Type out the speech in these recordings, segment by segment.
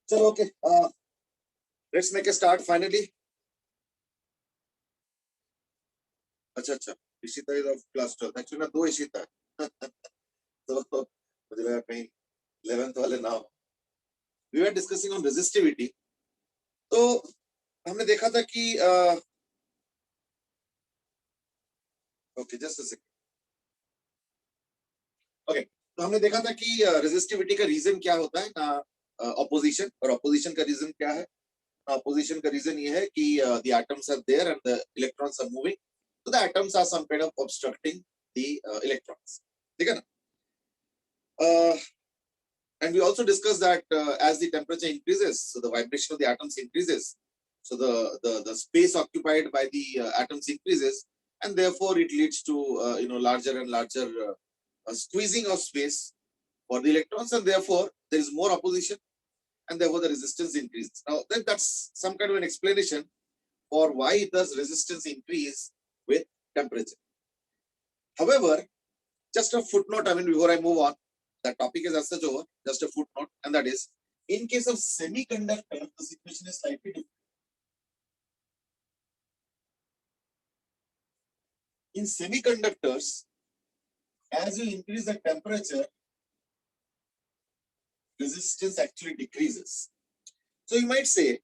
चलो okay, let's make a start finally. अच्छा, Ishita is of class 12. Actually ना दो इशिता है. तो मुझे लगा कहीं 11th वाले ना हो. We were discussing on resistivity. तो हमने देखा था कि okay just a second. Okay, तो हमने देखा था कि रेजिस्टिविटी का रीजन क्या होता है ना, ऑपोजिशन. और ऑपोजिशन का रीजन क्या है? ऑपोजिशन का रीजन ये है कि the atoms are there and the electrons are moving, so the atoms are some kind of obstructing the electrons. ठीक है ना? And we also discussed that as the temperature increases, so the vibration of the atoms increases, so the space occupied by the atoms increases, and therefore it leads to larger and larger squeezing of space for the electrons, and therefore there is more opposition, and therefore the resistance increases. Now that's some kind of an explanation for why does resistance increase with temperature. However, just a footnote, I mean, before I move on, that topic is as such over, just a footnote, and that is, in case of semiconductor, the situation is slightly different. In semiconductors, as you increase the temperature, resistance actually decreases. So you might say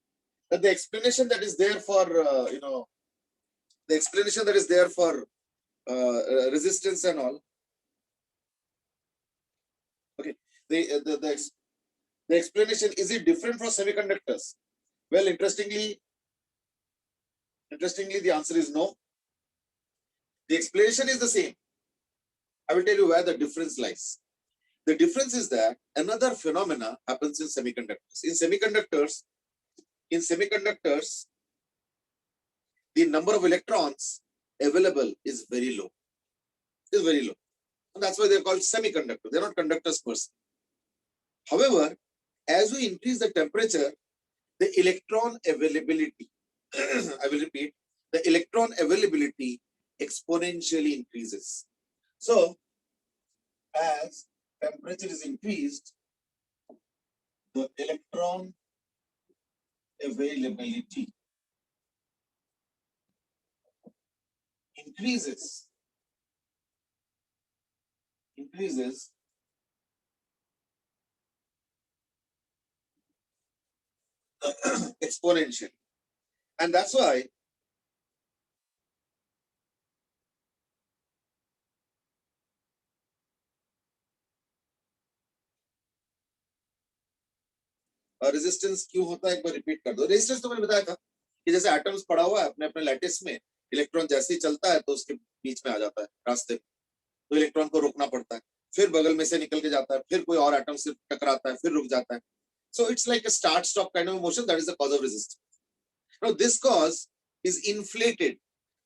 that the explanation that is there for, the explanation that is there for resistance and all, okay, the explanation, is it different from semiconductors? Well, interestingly, the answer is no. The explanation is the same. I will tell you where the difference lies. The difference is that another phenomena happens in semiconductors. In semiconductors, the number of electrons available is very low. Is very low. And that's why they're called semiconductors. They're not conductors per se. However, as we increase the temperature, the electron availability, I will repeat, the electron availability exponentially increases. So, as temperature is increased, the electron availability increases exponentially. And that's why resistance क्यों होता है, एक बार repeat कर दो. Resistance तो मैंने बताया था कि जैसे एटम्स पड़ा हुआ है अपने अपने लैटिस में, इलेक्ट्रॉन जैसे ही चलता है तो उसके बीच में आ जाता है रास्ते में, तो इलेक्ट्रॉन को रोकना पड़ता है, फिर बगल में से निकल के जाता है, फिर कोई और एटम से टकराता है, फिर रुक जाता है. So it's like a start stop kind of motion. That is the cause of resistance. Now this cause is inflated.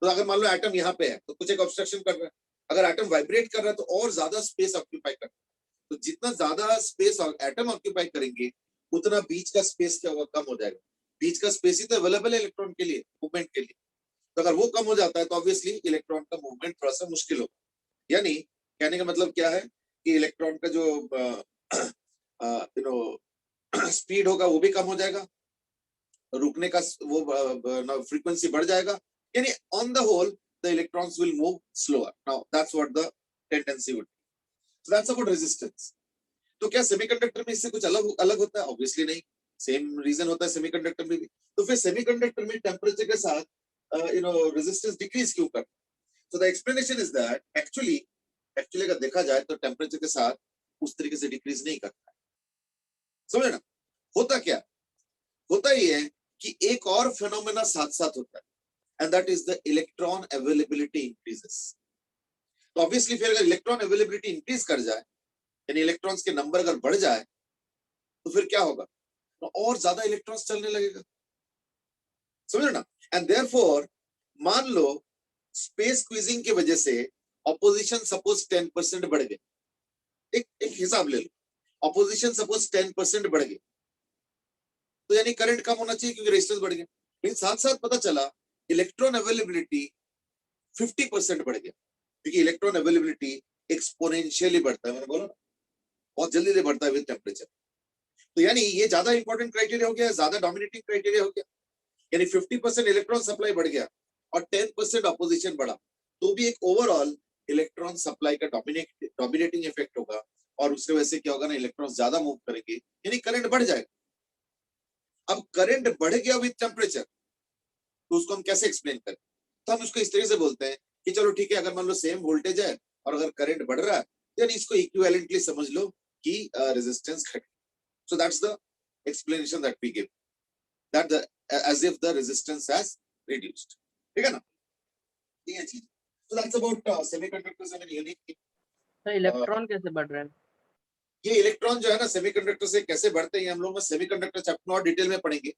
तो अगर मान लो एटम यहाँ पे है तो कुछ एक ऑब्स्ट्रक्शन कर रहा है, अगर एटम वाइब्रेट कर रहा है तो और ज्यादा स्पेस ऑक्यूपाई कर रहा है. तो जितना ज्यादा स्पेस एटम ऑक्यूपाई करेंगे उतना बीच का स्पेस क्या होगा, कम हो जाएगा. बीच का स्पेस ही तो अवेलेबल है इलेक्ट्रॉन के लिए, मूवमेंट के लिए. तो अगर वो कम हो जाता है तो ऑब्वियसली इलेक्ट्रॉन का मूवमेंट थोड़ा सा मुश्किल होगा. यानी कहने का मतलब क्या है कि इलेक्ट्रॉन का जो स्पीड होगा वो भी कम हो जाएगा, रुकने का वो फ्रीक्वेंसी बढ़ जाएगा. यानी on the whole the electrons will move slower. Now that's what the tendency would be. So that's about resistance. तो क्या सेमीकंडक्टर में इससे कुछ अलग अलग होता है? ऑब्वियसली नहीं. सेम रीजन होता है सेमीकंडक्टर में भी. तो फिर सेमीकंडक्टर में टेम्परेचर के साथ रेजिस्टेंस डिक्रीज क्यों करता है? So the explanation is that actually अगर देखा जाए तो टेम्परेचर के साथ उस तरीके से डिक्रीज नहीं करता है. समझे ना? होता क्या, होता ये है कि एक और फिनोमेना साथ साथ होता है, and that is the electron availability increases. तो ऑब्वियसली फिर अगर इलेक्ट्रॉन अवेलेबिलिटी इंक्रीज कर जाए, यानी इलेक्ट्रॉन्स के नंबर अगर बढ़ जाए, तो फिर क्या होगा, तो और ज्यादा इलेक्ट्रॉन्स चलने लगेगा. समझ ना? एंड देयरफॉर मान लो स्पेस स्क्वीजिंग की वजह से ऑपोजिशन सपोज 10% बढ़ गए. एक हिसाब ले लो, ऑपोजिशन सपोज 10% बढ़ गए, तो यानी करंट कम होना चाहिए क्योंकि रेजिस्टेंस बढ़ गया. लेकिन साथ साथ पता चला इलेक्ट्रॉन अवेलेबिलिटी 50% बढ़ गया, क्योंकि इलेक्ट्रॉन अवेलेबिलिटी एक्सपोनेंशियली बढ़ता है. मैंने बोला बहुत जल्दी से बढ़ता है विद टेम्परेचर. तो यानी ये ज्यादा इंपॉर्टेंट क्राइटेरिया हो गया, ज्यादा डोमिनेटिंग क्राइटेरिया हो गया। यानी 50% इलेक्ट्रॉन सप्लाई बढ़ गया और 10% अपोजिशन बढ़ा, तो भी एक ओवरऑल इलेक्ट्रॉन सप्लाई का डोमिनेटिंग इफेक्ट होगा, और उसके वजह से क्या होगा ना, इलेक्ट्रॉन ज्यादा मूव करेंगे, यानी करंट बढ़ जाएगा। अब करंट बढ़ गया विद टेम्परेचर, तो उसको हम कैसे एक्सप्लेन करें? तो हम उसको इस तरह से बोलते हैं कि चलो ठीक है, अगर मान लो सेम वोल्टेज है और अगर करंट बढ़ रहा है, यानी इसको इक्विवेलेंटली समझ लो कि रेजिस्टेंस घट। So that's the explanation that we give, that the as if the resistance has reduced, ठीक है ना, ये चीज। so that's about semiconductors and unique। तो इलेक्ट्रॉन कैसे बढ़ रहे हैं? ये इलेक्ट्रॉन जो है ना सेमीकंडक्टर से कैसे बढ़ते हैं, हम लोग सेमीकंडक्टर चैप्टर में और डिटेल में पढ़ेंगे।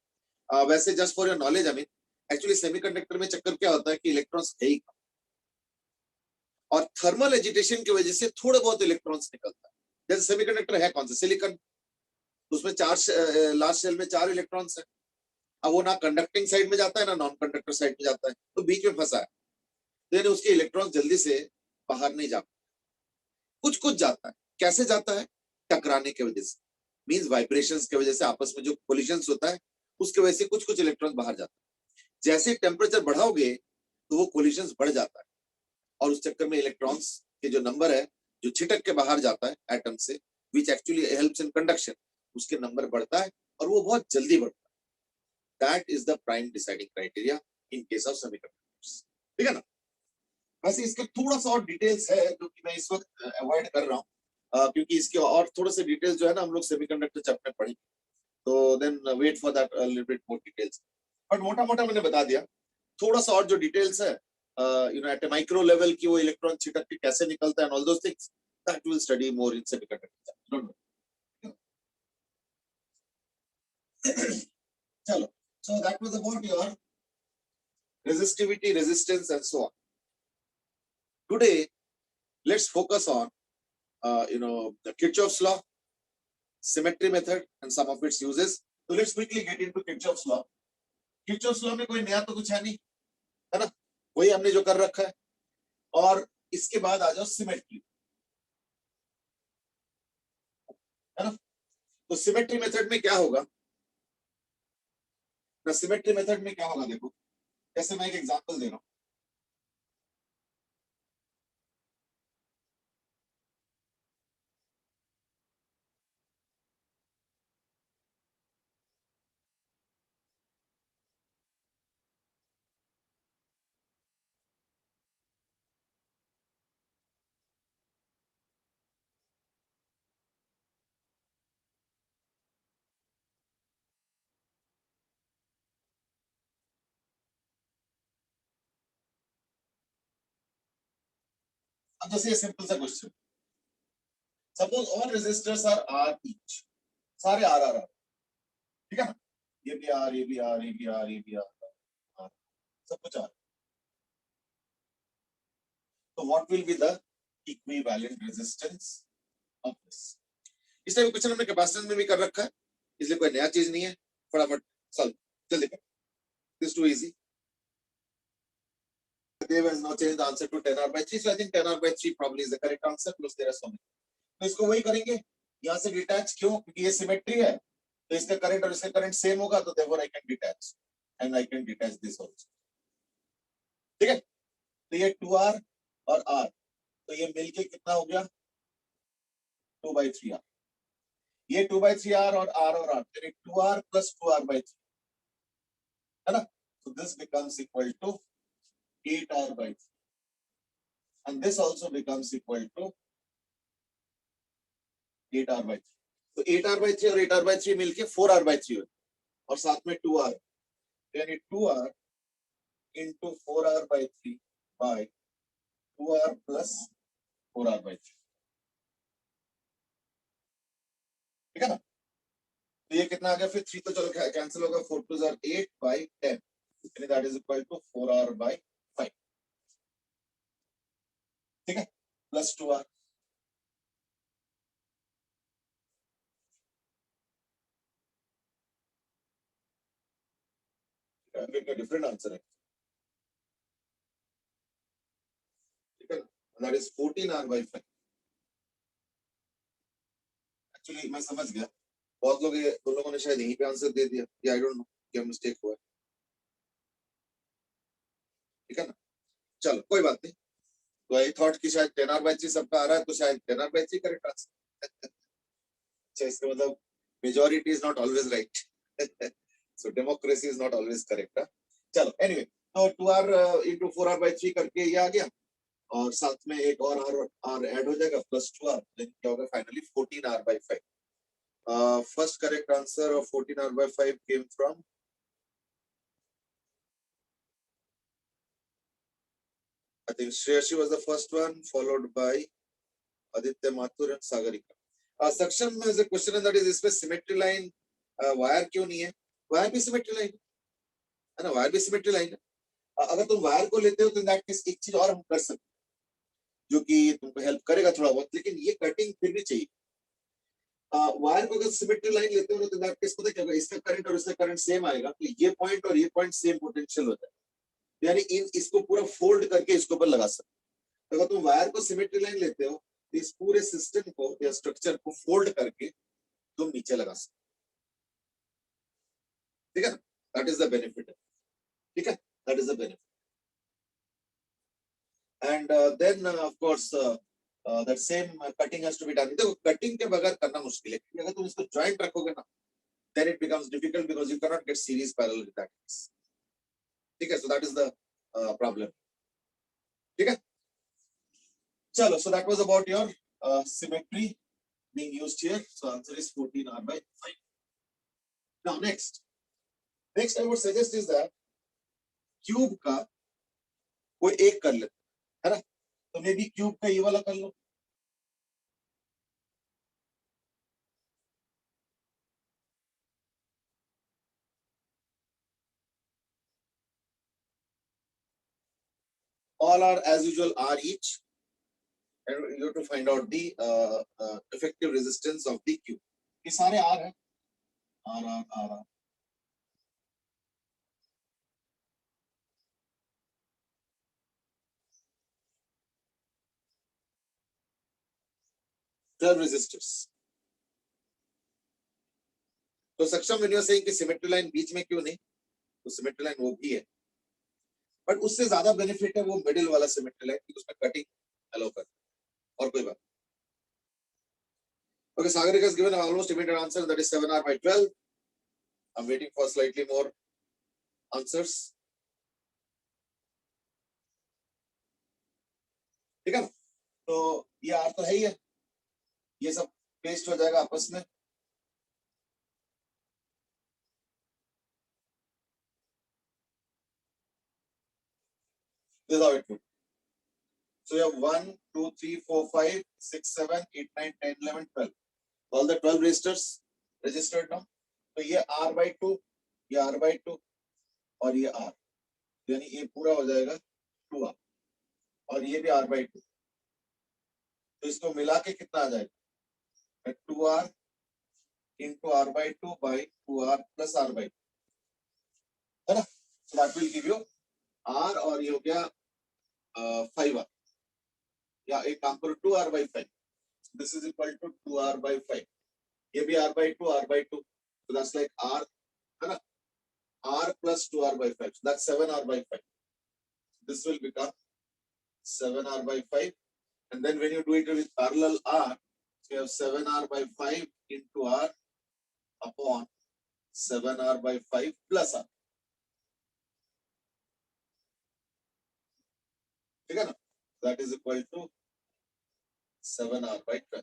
वैसे just for your knowledge, I mean actually semiconductor में चक्कर क्या होता है कि इलेक्ट्रॉन्स है ही, और थर्मल एजिटेशन की वजह से थोड़े बहुत इलेक्ट्रॉन्स निकलता है। जैसे सेमीकंडक्टर है कौन सा, सिलिकॉन, उसमें चार लास्ट शेल में 4 इलेक्ट्रॉन्स है। अब वो ना कंडक्टिंग साइड में जाता है ना नॉन कंडक्टर साइड में जाता है, तो बीच में फंसा है, तो यानी उसके इलेक्ट्रॉन जल्दी से बाहर नहीं जाता। कुछ कुछ जाता है, कैसे जाता है? टकराने की वजह से, मींस वाइब्रेशंस की वजह से, आपस में जो कोलिजन्स होता है उसके वजह से कुछ कुछ इलेक्ट्रॉन बाहर जाता है। जैसे टेम्परेचर बढ़ाओगे तो वो कोलिजन्स बढ़ जाता है, और उस चक्कर में इलेक्ट्रॉन्स के जो नंबर है जो छिटक के बाहर जाता है एटम से, which actually helps in conduction, उसके नंबर बढ़ता है और वो बहुत जल्दी बढ़ता है। That is the prime deciding criteria in case of semiconductors, ठीक है ना। वैसे इसके थोड़ा सा और डिटेल्स है जो कि मैं इस वक्त अवॉइड कर रहा हूँ, क्योंकि इसके और थोड़े से डिटेल्स जो है ना हम लोग सेमीकंडक्टर चैप्टर पढ़ेंगे, तो then wait for that little bit more details. But मोटा मोटा मैंने बता दिया। थोड़ा सा और जो डिटेल्स है you know at a micro level की, वो इलेक्ट्रॉन छिटक के कैसे निकलता है, all those things that will study more in semiconductor. चलो, so that was about your resistivity, resistance and so on. Today let's focus on the Kirchhoff's law, symmetry method and some of its uses. So let's quickly get into Kirchhoff's law. Kirchhoff's law में कोई नया तो कुछ है नहीं, है ना, वही हमने जो कर रखा है। और इसके बाद आ जाओ सिमेट्री, है ना। तो सिमेट्री मेथड में क्या होगा ना, सिमेट्री मेथड में क्या होगा देखो, जैसे मैं एक एग्जांपल दे रहा हूं। अब जैसे ये सिंपल सा question, suppose all resistors are R each, सारे आर आर आर, ठीक है ना, ये भी आर, ये भी आर, ये भी आर, ये भी आर, सब कुछ आर। तो what will be the equivalent resistance of this? इस टाइप का क्वेश्चन हमने कैपेसिटेंस में भी कर रखा है, इसलिए कोई नया चीज नहीं है। फटाफट सॉल्व, जल्दी कर, this too easy. Dev has now changed the answer to 10 r by 3, so I think 10 r by 3 probably is the correct answer, plus there are so many. तो इसको वही करेंगे, यहाँ से डिटैच, क्यों? क्योंकि ये सिमेट्री है, तो इसका करंट और इसका करंट सेम होगा, तो therefore I can detach and I can detach this also, ठीक है। तो ये 2r और r, तो ये मिलके कितना हो गया, 2/3r। ये 2/3r और r, यानी 2r plus 2r/3, है ना। So this becomes equal to 8r/3, and this also becomes equal to 8r/3। तो 8r/3 और 8r/3 मिलके 4r/3 हो, और साथ में 2r, यानी 2r into 4r/3 by 2r plus 4r/3, ठीक है ना। तो ये कितना आ गया फिर, 3 तो चलो कैंसिल होगा, 4 2 are 8 by 10, यानी that is equal to 4r/5, ठीक है, प्लस 2r। डिफरेंट आंसर है, ठीक है ना, दैट इज 14r/5। एक्चुअली मैं समझ गया, बहुत लोग ये उन लोगों ने शायद यहीं पे आंसर दे दिया, या आई डोंट नो क्या मिस्टेक हुआ है, ठीक है ना। चलो कोई बात नहीं, तो आई थॉट कि शायद 10R/3 सबका आ रहा है, तो शायद 10R/3 करेक्ट आंसर। अच्छा, इसका मतलब majority is not always right, so democracy is not always correct. चलो एनीवे, तो 2R into 4R/3 करके ये आ गया, और साथ में एक और R ऐड हो जाएगा प्लस 2R, देन क्या होगा finally 14R/5। First correct answer of 14R/5 came from I think Shreyashi was the first one, followed by Aditya Mathur and Sagarika. Section में is a question that is इसमें symmetry line wire क्यों नहीं है? Wire भी symmetry line है ना, wire भी symmetry line है। अगर तुम वायर को लेते हो तो in that case एक चीज और हम कर सकते हैं जो कि तुमको हेल्प करेगा थोड़ा बहुत, लेकिन ये कटिंग फिर भी चाहिए। वायर को अगर सिमेट्री लाइन लेते हो तो दैट केस पता क्या होगा, इसका करंट और इसका करंट सेम आएगा, तो ये पॉइंट और ये पॉइंट सेम पोटेंशियल होता है, यानी इन इसको पूरा फोल्ड करके इसके ऊपर लगा सकते हो। अगर तुम वायर को सिमेट्री लाइन लेते हो तो इस पूरे सिस्टम को या स्ट्रक्चर को फोल्ड करके तुम नीचे लगा सकते हो, ठीक है ना, दैट इज द बेनिफिट, ठीक है, that is the benefit. And then of course that same cutting has to be done. देखो कटिंग के बगैर करना मुश्किल है, क्योंकि अगर तुम इसको जॉइंट रखोगे ना, then it becomes difficult because you cannot get series parallel with that case, ठीक है, so that is the problem, ठीक है। चलो, so that was about your symmetry being used here, so answer is 14R/5। now next I would suggest is that cube का कोई एक कर लेते है ना, तो मे बी क्यूब का ये वाला कर लो, all are as usual R each, and you have to find out the effective resistance of the cube। ये सारे R है, R। 12 resistors। तो सक्षम when you are saying कि सिमेट्री लाइन बीच में क्यों नहीं, तो सिमेट्री लाइन वो भी है, बट उससे ज्यादा बेनिफिट है वो मिडिल वाला सिमेट्री लाइन, उसमें कटिंग अलाउ कर, और कोई बात। Okay, Sagarika has given almost immediate answer, that is 7R/12। I'm waiting for slightly more answers, ठीक है ना। तो ये R तो है ही है, ये सब पेस्ट हो जाएगा आपस में, this is how it would। So you have 1 2 3 4 5 6 7 8 9 10 11 12, all the 12 resistors registered now। तो ये R/2, ये R/2 और ये R, यानी ये पूरा हो जाएगा 2R, और ये भी R/2, तो इसको मिला के कितना आ जाएगा 2R into R/2 by 2R plus R/2, है ना। So that will give you R, और ये हो गया 5R, या एक काम करो 2R/5, this is equal to 2R/5, ये भी R/2 R/2, so that's like R, है ना, R plus 2R/5, so that's 7R/5, this will become 7R/5, and then when you do it with parallel R, so you have 7R/5 into R upon 7R/5 plus R, ठीक है ना, that is equal to 7R/12।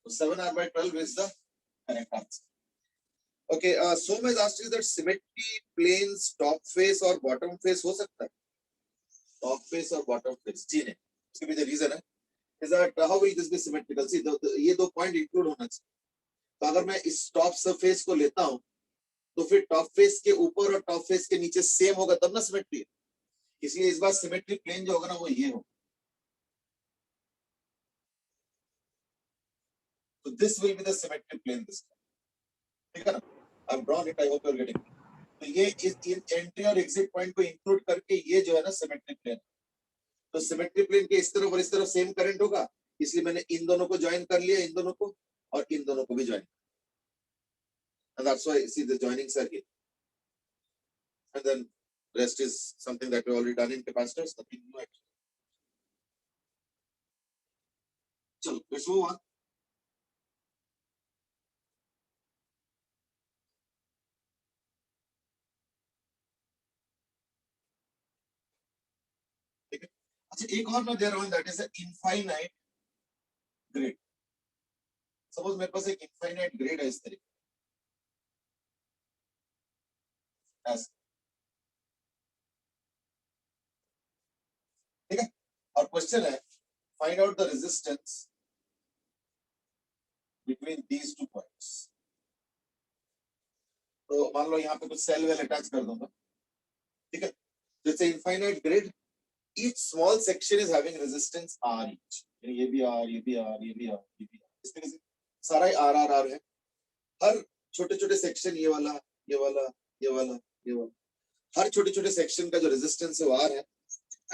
so 7R/12 is the correct answer। Okay, Soma is asked is that symmetry planes top face और bottom face हो सकता है, top face और bottom face, जी नहीं, उसके पीछे रीजन है is that how will this be symmetrical, see ये दो पॉइंट इंक्लूड होना चाहिए, तो अगर मैं इस टॉप सरफेस को लेता हूं तो फिर टॉप फेस के ऊपर और टॉप फेस के नीचे सेम होगा तब ना सिमेट्री है, इसलिए इस बार सिमेट्री प्लेन जो होगा ना वो ये होगा, तो this will be the symmetry plane this, ठीक है ना। I have drawn it, I hope you are getting. तो ये इस एंट्री और एग्जिट पॉइंट को इंक्लूड करके ये जो है ना सिमेट्री प्लेन, तो सिमेट्री प्लेन के इस तरफ और इस तरफ सेम करंट होगा, इसलिए मैंने इन दोनों को ज्वाइन कर लिया, इन दोनों को, और इन दोनों को भी join, and that's why see the joinings are here, and then rest is something that we already done in capacitors, nothing new actually. चलो let's move on. ठीक है, अच्छा एक और मैं दे रहा हूं, that is an infinite grid. Suppose मेरे पास एक इनफाइनाइट ग्रिड है इस तरीके ऐसे, ठीक है, और क्वेश्चन है find out the resistance between these two points. तो मान लो यहाँ पे कुछ सेल वेल अटैच कर दूंगा, ठीक है, जैसे infinite grid, each small section is having resistance R each, ये भी R, ये भी R, ये भी R, ये भी R, इस तरह से सारा ही R R R है. हर छोटे छोटे सेक्शन, ये वाला, ये वाला, ये वाला, ये वाला, हर छोटे छोटे सेक्शन का जो रेजिस्टेंस है वो R है.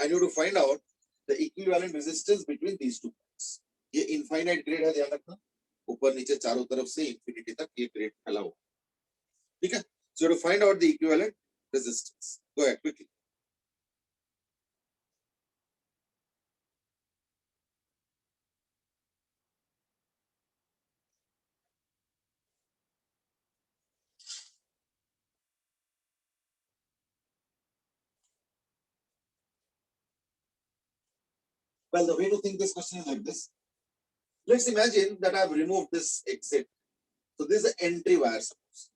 And you to find out the equivalent resistance between these two points. ये इनफाइनाइट ग्रिड है, ध्यान रखना, ऊपर नीचे चारों तरफ से इंफिनिटी तक ये ग्रिड फैला हुआ, ठीक है. So to find out the equivalent resistance, go ahead quickly. Well, the way to think this question is like this. Let's imagine that I've removed this exit. So this is an entry wire. Suppose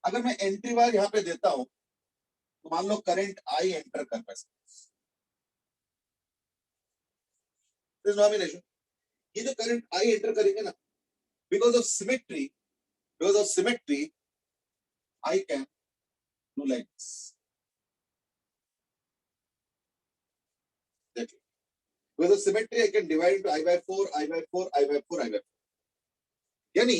अगर मैं entry wire यहाँ पे देता हूँ, तो मान लो current I enter कर रहा है. There's no issue. ये जो करंट I एंटर करेंगे ना, because of symmetry, I can do like this. Because of symmetry, I can divide into I by 4, I by 4, I by 4, I by 4. यानी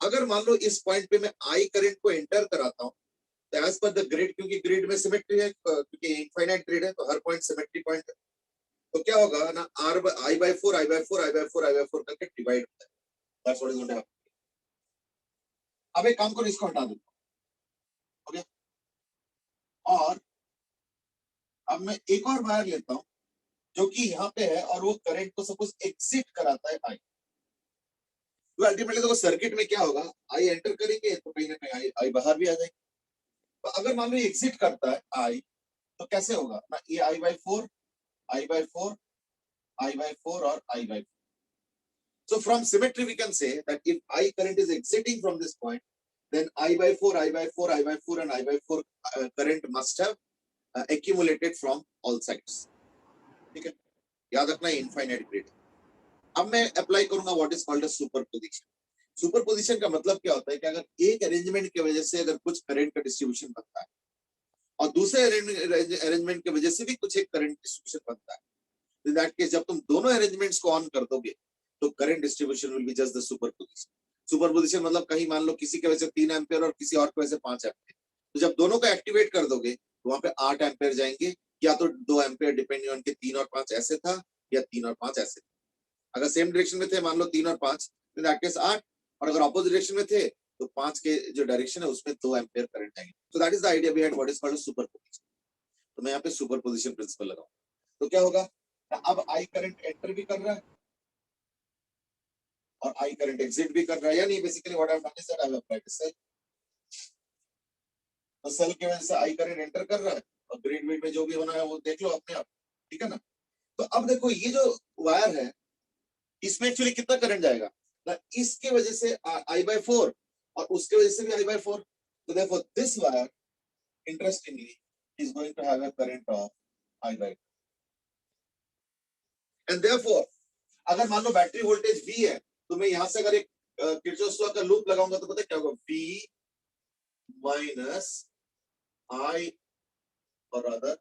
अगर मान लो इस पॉइंट पे मैं I करंट को एंटर कराता हूं, तो एज पर द ग्रिड, क्योंकि ग्रिड में सिमेट्री है, क्योंकि इनफाइनाइट ग्रिड है, तो हर पॉइंट सिमेट्री पॉइंट है, तो क्या होगा ना, R I by 4, I by 4, I by 4, I by 4 करके डिवाइड होता है. That's what is going to happen. अब एक काम करो, इसको हटा दो, ओके, और अब मैं एक और वायर लेता हूं जो कि यहाँ पे है, और वो करंट को सपोज एग्जिट कराता है I. तो अल्टीमेटली देखो सर्किट में क्या होगा, I एंटर करेंगे तो कहीं ना कहीं I बाहर भी आ जाएगी. तो अगर मान लो एग्जिट करता है I, तो कैसे होगा ना, ये I by 4, I by 4, I by 4 और I by 4. So from symmetry we can say that if I current is exiting from this point, then I by 4, I by 4, I by 4 and I by 4 current must have accumulated from all sides. ठीक है, याद रखना infinite grid. अब मैं apply करूंगा what is called a superposition. Superposition का मतलब क्या होता है कि अगर एक अरेंजमेंट की वजह से अगर कुछ करंट का डिस्ट्रीब्यूशन बनता है और दूसरे अरेंजमेंट की वजह से भी कुछ एक करंट डिस्ट्रीब्यूशन बनता है, in that case जब तुम दोनों अरेंजमेंट्स को ऑन कर दोगे तो current distribution will be just the superposition. Superposition मतलब कहीं मान लो किसी की वजह से 3 एम्पियर और किसी और की वजह से 5 एम्पियर, तो जब दोनों को एक्टिवेट कर दोगे तो वहां पे 8 एम्पियर जाएंगे, या तो 2 एम्पियर डिपेंडिंग ऑन के 3 और 5 ऐसे था या 3 और 5 ऐसे था. अगर सेम डायरेक्शन में थे, मान लो 3 और 5, इन दैट केस 8, और अगर ऑपोजिट डायरेक्शन में थे तो 5 के जो डायरेक्शन है उसमें 2 एम्पियर करंट आएंगे. सो that is the idea behind what is called superposition. तो मैं यहाँ पे सुपरपोजिशन प्रिंसिपल लगाऊं तो क्या होगा, अब I करंट एंटर भी कर रहा है और I करंट एग्जिट भी कर रहा है, यानी basically what I have done is that I have applied a cell. तो सेल की वजह से I करंट एंटर कर रहा है और ग्रिड विड में जो भी होना है वो देख लो अपने आप, ठीक है ना. तो अब देखो ये जो वायर है इसमें एक्चुअली कितना करंट जाएगा ना, इसके वजह से I by 4 और उसके वजह से भी I by 4. तो therefore this wire interestingly is going to have a current of I by 4. And therefore अगर मान लो बैटरी वोल्टेज V है, तो मैं यहां से अगर एक किरचॉफ लॉ का लूप लगाऊंगा तो पता है क्या होगा, V minus I, or rather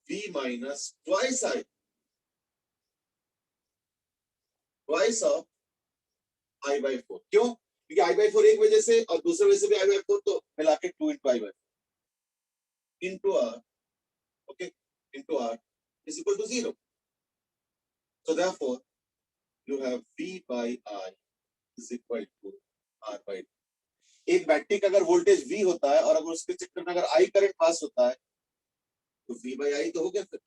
V minus twice I, twice of I by 4. क्यों? क्योंकि I by 4 एक वजह से और दूसरे वजह से भी I by 4, तो मिला के 2 into I by 4 into R, okay, into R is equal to 0. So therefore you have V by I is equal to R by D. एक बैटरी का अगर वोल्टेज V होता है और अगर उसके चक्कर में अगर I करंट पास होता है तो V by I तो हो गया फिर.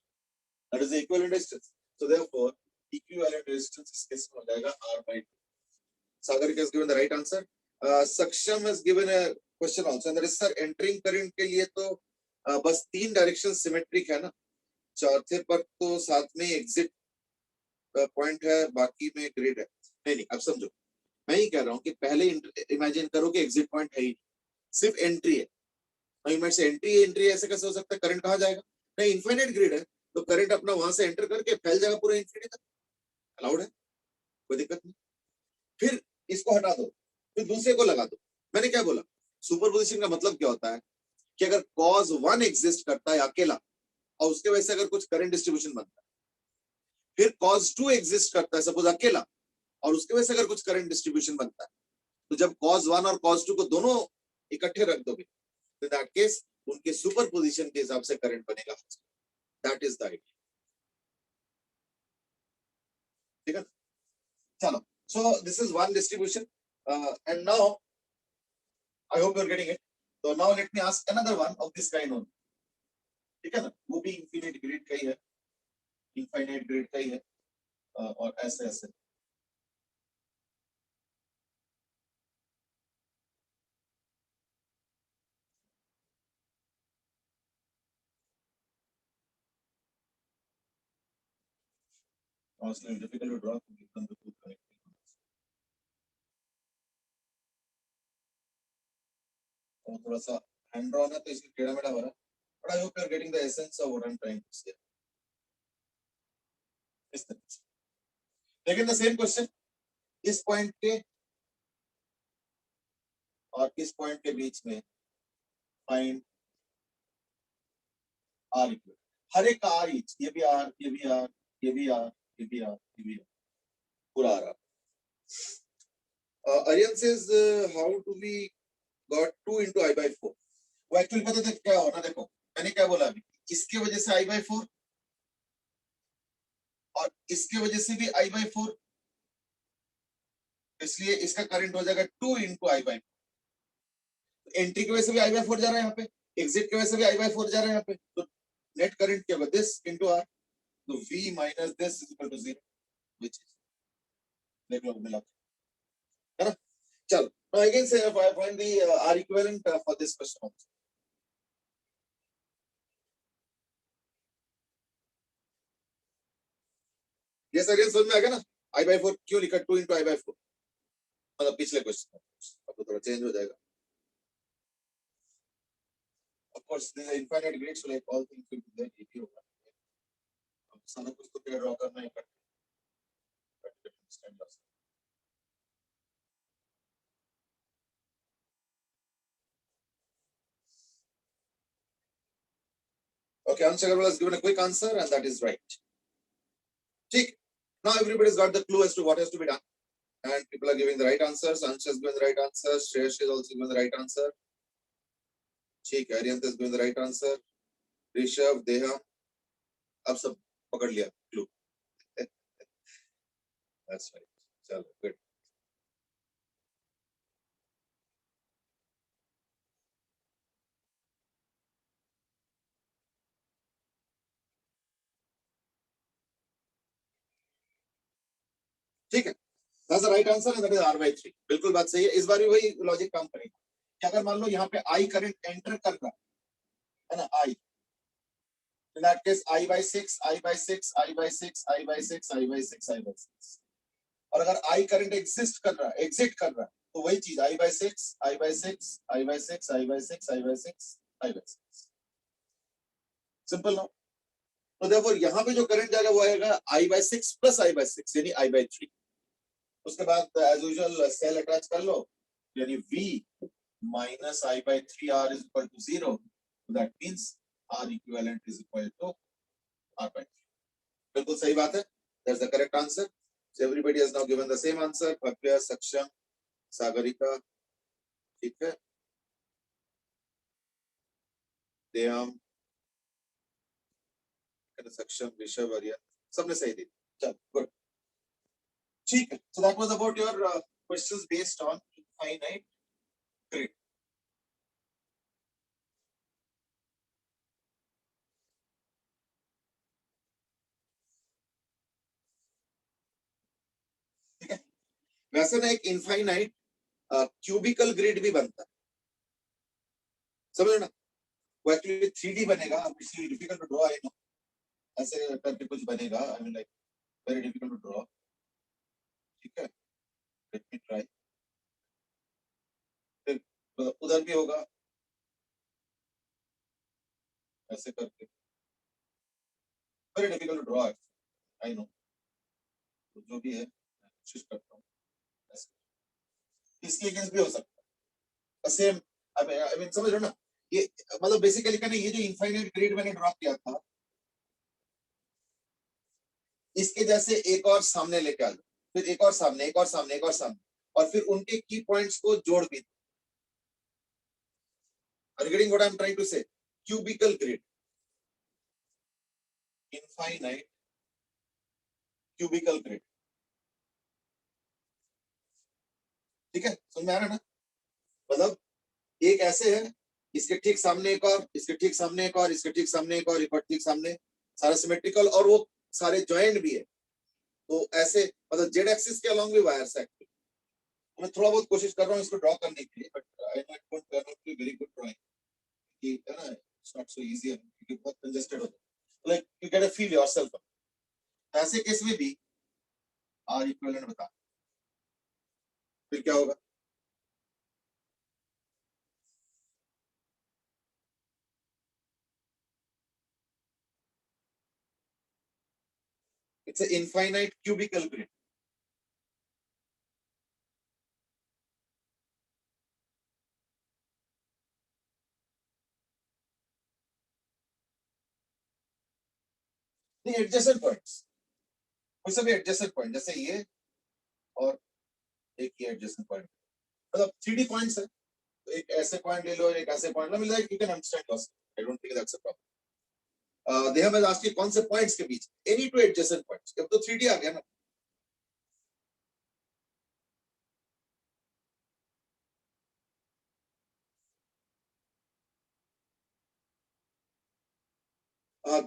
That is the equivalent resistance. So therefore equivalent resistance इस केस में हो जाएगा R by D. Sagarika has given the right answer. Saksham has given a question also. And that is, sir, entering current के लिए तो बस 3 direction symmetric है ना, चौथे पर तो साथ में एग्जिट पॉइंट है, बाकी में ग्रिड है. नहीं, अब समझो, मैं ही कह रहा हूँ कि पहले इमेजिन करो कि एग्जिट पॉइंट है ही, सिर्फ एंट्री है. मैं से एंट्री ऐसे कैसे हो सकता है? करंट कहाँ जाएगा? नहीं, इनफाइनाइट ग्रिड है तो करंट अपना वहां से एंटर करके फैल जाएगा पूरा इंफिनिटी तक. अलाउड है, कोई दिक्कत नहीं. फिर इसको हटा दो, फिर दूसरे को लगा दो. मैंने क्या बोला? सुपरपोजिशन का मतलब क्या होता है कि अगर कॉज 1 एग्जिस्ट करता है अकेला और उसके वजह से अगर कुछ करंट डिस्ट्रीब्यूशन बनता है, फिर कॉज 2 एग्जिस्ट करता है सपोज अकेला और उसके वजह से अगर कुछ करंट डिस्ट्रीब्यूशन बनता है, तो जब कॉज 1 और कॉज 2 को दोनों इकट्ठे रख दोगे तो इन दैट केस उनके सुपरपोजिशन के हिसाब से करंट बनेगा. That is the idea. ठीक है, चलो. सो this is one distribution and now I hope you're getting it. So now let me ask another one of this kind only. ठीक है ना, वो भी infinite grid का ही है, infinite grid का ही है और ऐसे ऐसे. Honestly, difficult to draw to give them the two connecting numbers. और थोड़ा सा hand drawn है तो इसलिए टेढ़ा मेढ़ा हो रहा है. But I hope you're getting the essence of what I'm trying to say. इस तरह से. लेकिन the same question, इस पॉइंट के और इस पॉइंट के बीच में फाइंड R equivalent. हर एक का R each, ये भी R, ये भी R, ये भी R, ये भी R, ये भी R, पूरा R. Aryan says, how do we got 2 into I by 4? वो एक्चुअली पता है क्या होना, देखो मैंने क्या बोला अभी, इसके वजह से I by 4 और इसके वजह से भी I by 4, इसलिए इसका करंट हो जाएगा 2 into I by 4. एंट्री की वजह से भी I by 4 जा रहा है यहाँ पे, एग्जिट की वजह से भी I by 4 जा रहा है यहाँ पे, तो नेट करंट क्या होगा? दिस into R, तो V minus this is equal to 0, which is, देख लो मिला है ना. चलो, now again say if I find the R equivalent for this question also. Yes, again समझ में आ गया ना, I by 4 क्यों लिखा 2 into I by 4, मतलब पिछले क्वेश्चन अब तो थोड़ा चेंज हो जाएगा. Of course, this is infinite grid, so like all things will be there. एक ही होगा. अब सारा कुछ तो ड्रॉ करना है, okay, Ansh Agarwal has given a quick answer and that is right. ठीक. Now everybody's got the clue as to what has to be done and people are giving the right answers. Ansh has given the right answer, Shreyash is also given the right answer. ठीक, Aryan has given the right answer, Rishabh, Deha, अब सब पकड़ लिया clue. That's right. चलो, good. ठीक है, that's the right answer and that is R by 3. बिल्कुल बात सही है. इस बार भी वही लॉजिक काम करेगा कि अगर मान लो यहाँ पे I करंट एंटर कर रहा है ना, I, in that case I by 6, I by 6, I by 6, I by 6, I by 6, I by 6. और अगर I करंट एग्जिस्ट कर रहा है, एग्जिट कर रहा है, तो वही चीज I by 6, I by 6, I by 6, I by 6, I by 6, I by 6. Simple ना. तो देखो यहाँ पे जो करंट जाएगा वो आएगा I by 6 plus I by 6 यानी I by 3. उसके बाद एज यूजुअल सेल अटैच कर लो, यानी V minus I by 3R is equal to 0. That means R equivalent is equal to R by 3. बिल्कुल सही बात है. That's the correct answer. So everybody has now given the same answer. Bhavya, Saksham, Sagarika, ठीक है, देयम, Saksham, Rishabh, Aryan, सबने सही दी. चल good ठीक है. So that was about your questions based on infinite grid. ठीक है. वैसे ना एक इनफाइनाइट क्यूबिकल ग्रिड भी बनता है, समझ ना. वो एक्चुअली 3D बनेगा. It's difficult to draw. I know ऐसे करके कुछ बनेगा. I mean like very difficult to draw. ठीक है. Let me try. फिर उधर भी होगा ऐसे करके. Very difficult to draw. I know. जो भी है कोशिश करता हूँ. इसके अगेंस्ट भी हो सकता है सेम. आई मीन समझ रहे हो ना. ये मतलब बेसिकली कहना ये जो इनफाइनाइट ग्रिड मैंने ड्रॉ किया था इसके जैसे एक और सामने लेके आ जाओ. फिर एक और सामने, एक और सामने, एक और सामने, और फिर उनके की पॉइंट्स को जोड़ भी. Are you getting what I'm trying to say? Cubical grid, infinite cubical grid. ठीक है. समझ में आ रहा है ना. मतलब एक ऐसे है, इसके ठीक सामने एक और, इसके ठीक सामने एक और, इसके ठीक सामने एक और, एक और ठीक सामने, सारा सिमेट्रिकल और वो सारे जॉइंट भी है. तो ऐसे मतलब जेड एक्सिस के अलोंग भी वायर्स है. मैं थोड़ा बहुत कोशिश कर रहा हूँ इसको ड्रॉ करने के लिए, but I not going to turn out to very good drawing. कि है ना, इट्स नॉट सो इजी. क्योंकि बहुत कंजेस्टेड होता है. Like you get a feel yourself. ऐसे केस में भी आर इक्विवेलेंट बता. फिर क्या होगा. It's an infinite cubical grid. नहीं एडजेसेंट पॉइंट्स. कोई सा भी एडजेसेंट पॉइंट जैसे ये और एक ये एडजेसेंट पॉइंट मतलब 3D पॉइंट्स है. तो एक ऐसे पॉइंट ले लो, एक ऐसे पॉइंट लो, मिल जाएगा. You can understand yourself. I don't think that's a problem. They have asked कौन से पॉइंट्स के बीच एनी टू एडजेसेंट पॉइंट्स. अब तो 3D आ गया ना.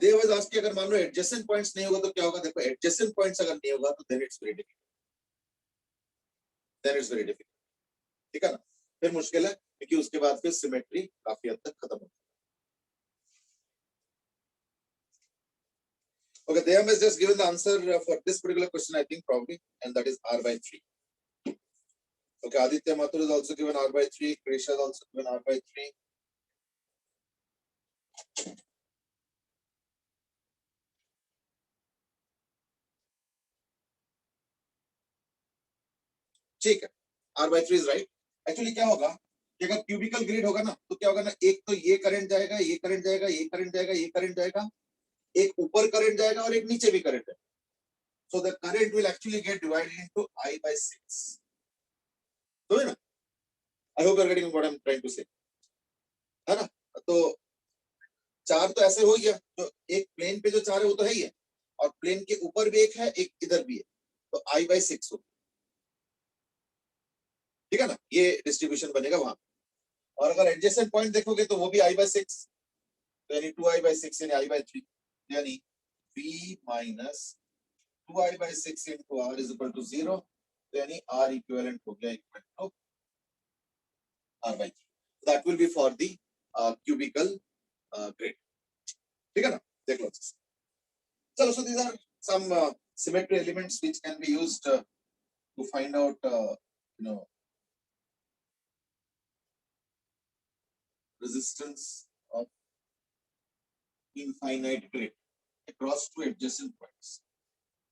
दे हैव आस्क्ड अगर मान लो एडजेसेंट पॉइंट्स नहीं होगा तो क्या होगा. देखो एडजेसेंट पॉइंट्स अगर नहीं होगा तो then it's very difficult. Then it's very difficult. ठीक है ना. फिर मुश्किल है क्योंकि उसके बाद फिर सिमेट्री काफी हद तक खत्म हो. Okay, they have just given the answer for this particular question, I think probably, and that is r by 3. Okay, Aditya Mathur is also given r by 3. Krisha is also given r by 3. ठीक है. r by 3 is right. Actually क्या होगा कि अगर cubicle grid होगा ना तो क्या होगा ना, एक तो ये करंट जाएगा, ये करंट जाएगा, ये करंट जाएगा, ये करंट जाएगा, एक ऊपर करंट जाएगा और एक नीचे भी करंट है. So the current will actually get divided into I by 6. तो है ना. I hope you are getting what I am trying to say. है ना. तो चार तो ऐसे हो गया. तो एक प्लेन पे जो चार है वो तो है ही है, और प्लेन के ऊपर भी एक है, एक इधर भी है. तो I by 6 हो. ठीक है ना. ये डिस्ट्रीब्यूशन बनेगा वहां. और अगर एडजेसेंट पॉइंट देखोगे तो वो भी I by 6. तो यानी 2I by 6 यानी I by 3. यानी V minus 2I by 6 into R is equal to 0. तो यानी R equivalent हो गया equal to R by 3. That will be for the cubical grid. ठीक है ना. देख लो. चलो. So these are some symmetry elements which can be used to find out resistance of infinite grid across two adjacent points.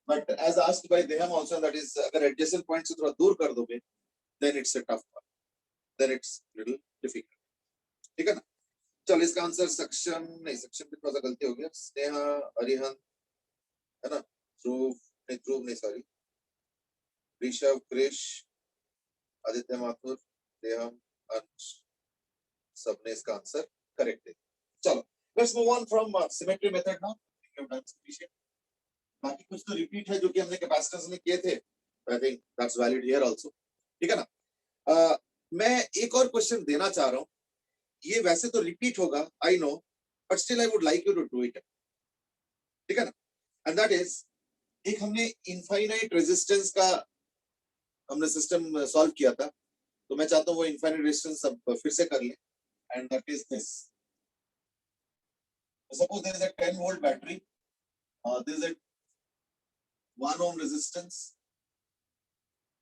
But as asked by them also, that is अगर adjacent points से थोड़ा दूर कर दोगे then it's a tough one. Then it's little difficult. ठीक है ना. चल इसका आंसर सेक्शन नहीं, सेक्शन में थोड़ा सा गलती हो गया. स्नेहा, अरिहंत, है ना, ध्रुव नहीं सॉरी, ऋषभ, क्रिश, आदित्य माथुर, देहम, अंश, सबने इसका आंसर करेक्ट है. चलो let's move on from symmetry method now. You have done sufficient. बाकी कुछ तो रिपीट है जो कि हमने कैपेसिटेंस में किए थे, I think that's valid here also, ठीक है ना। मैं एक और क्वेश्चन देना चाह रहा हूँ, ये वैसे तो रिपीट होगा, I know, but still I would like you to do it, ठीक है ना। एंड दैट इज, एक हमने इनफाइनाइट रेजिस्टेंस का हमने सिस्टम सॉल्व किया था, तो मैं चाहता हूँ वो इनफाइनाइट रेजिस्टेंस सब फिर से कर लें, and that is this. Suppose there is a 10 volt battery, there is a 1 ohm resistance,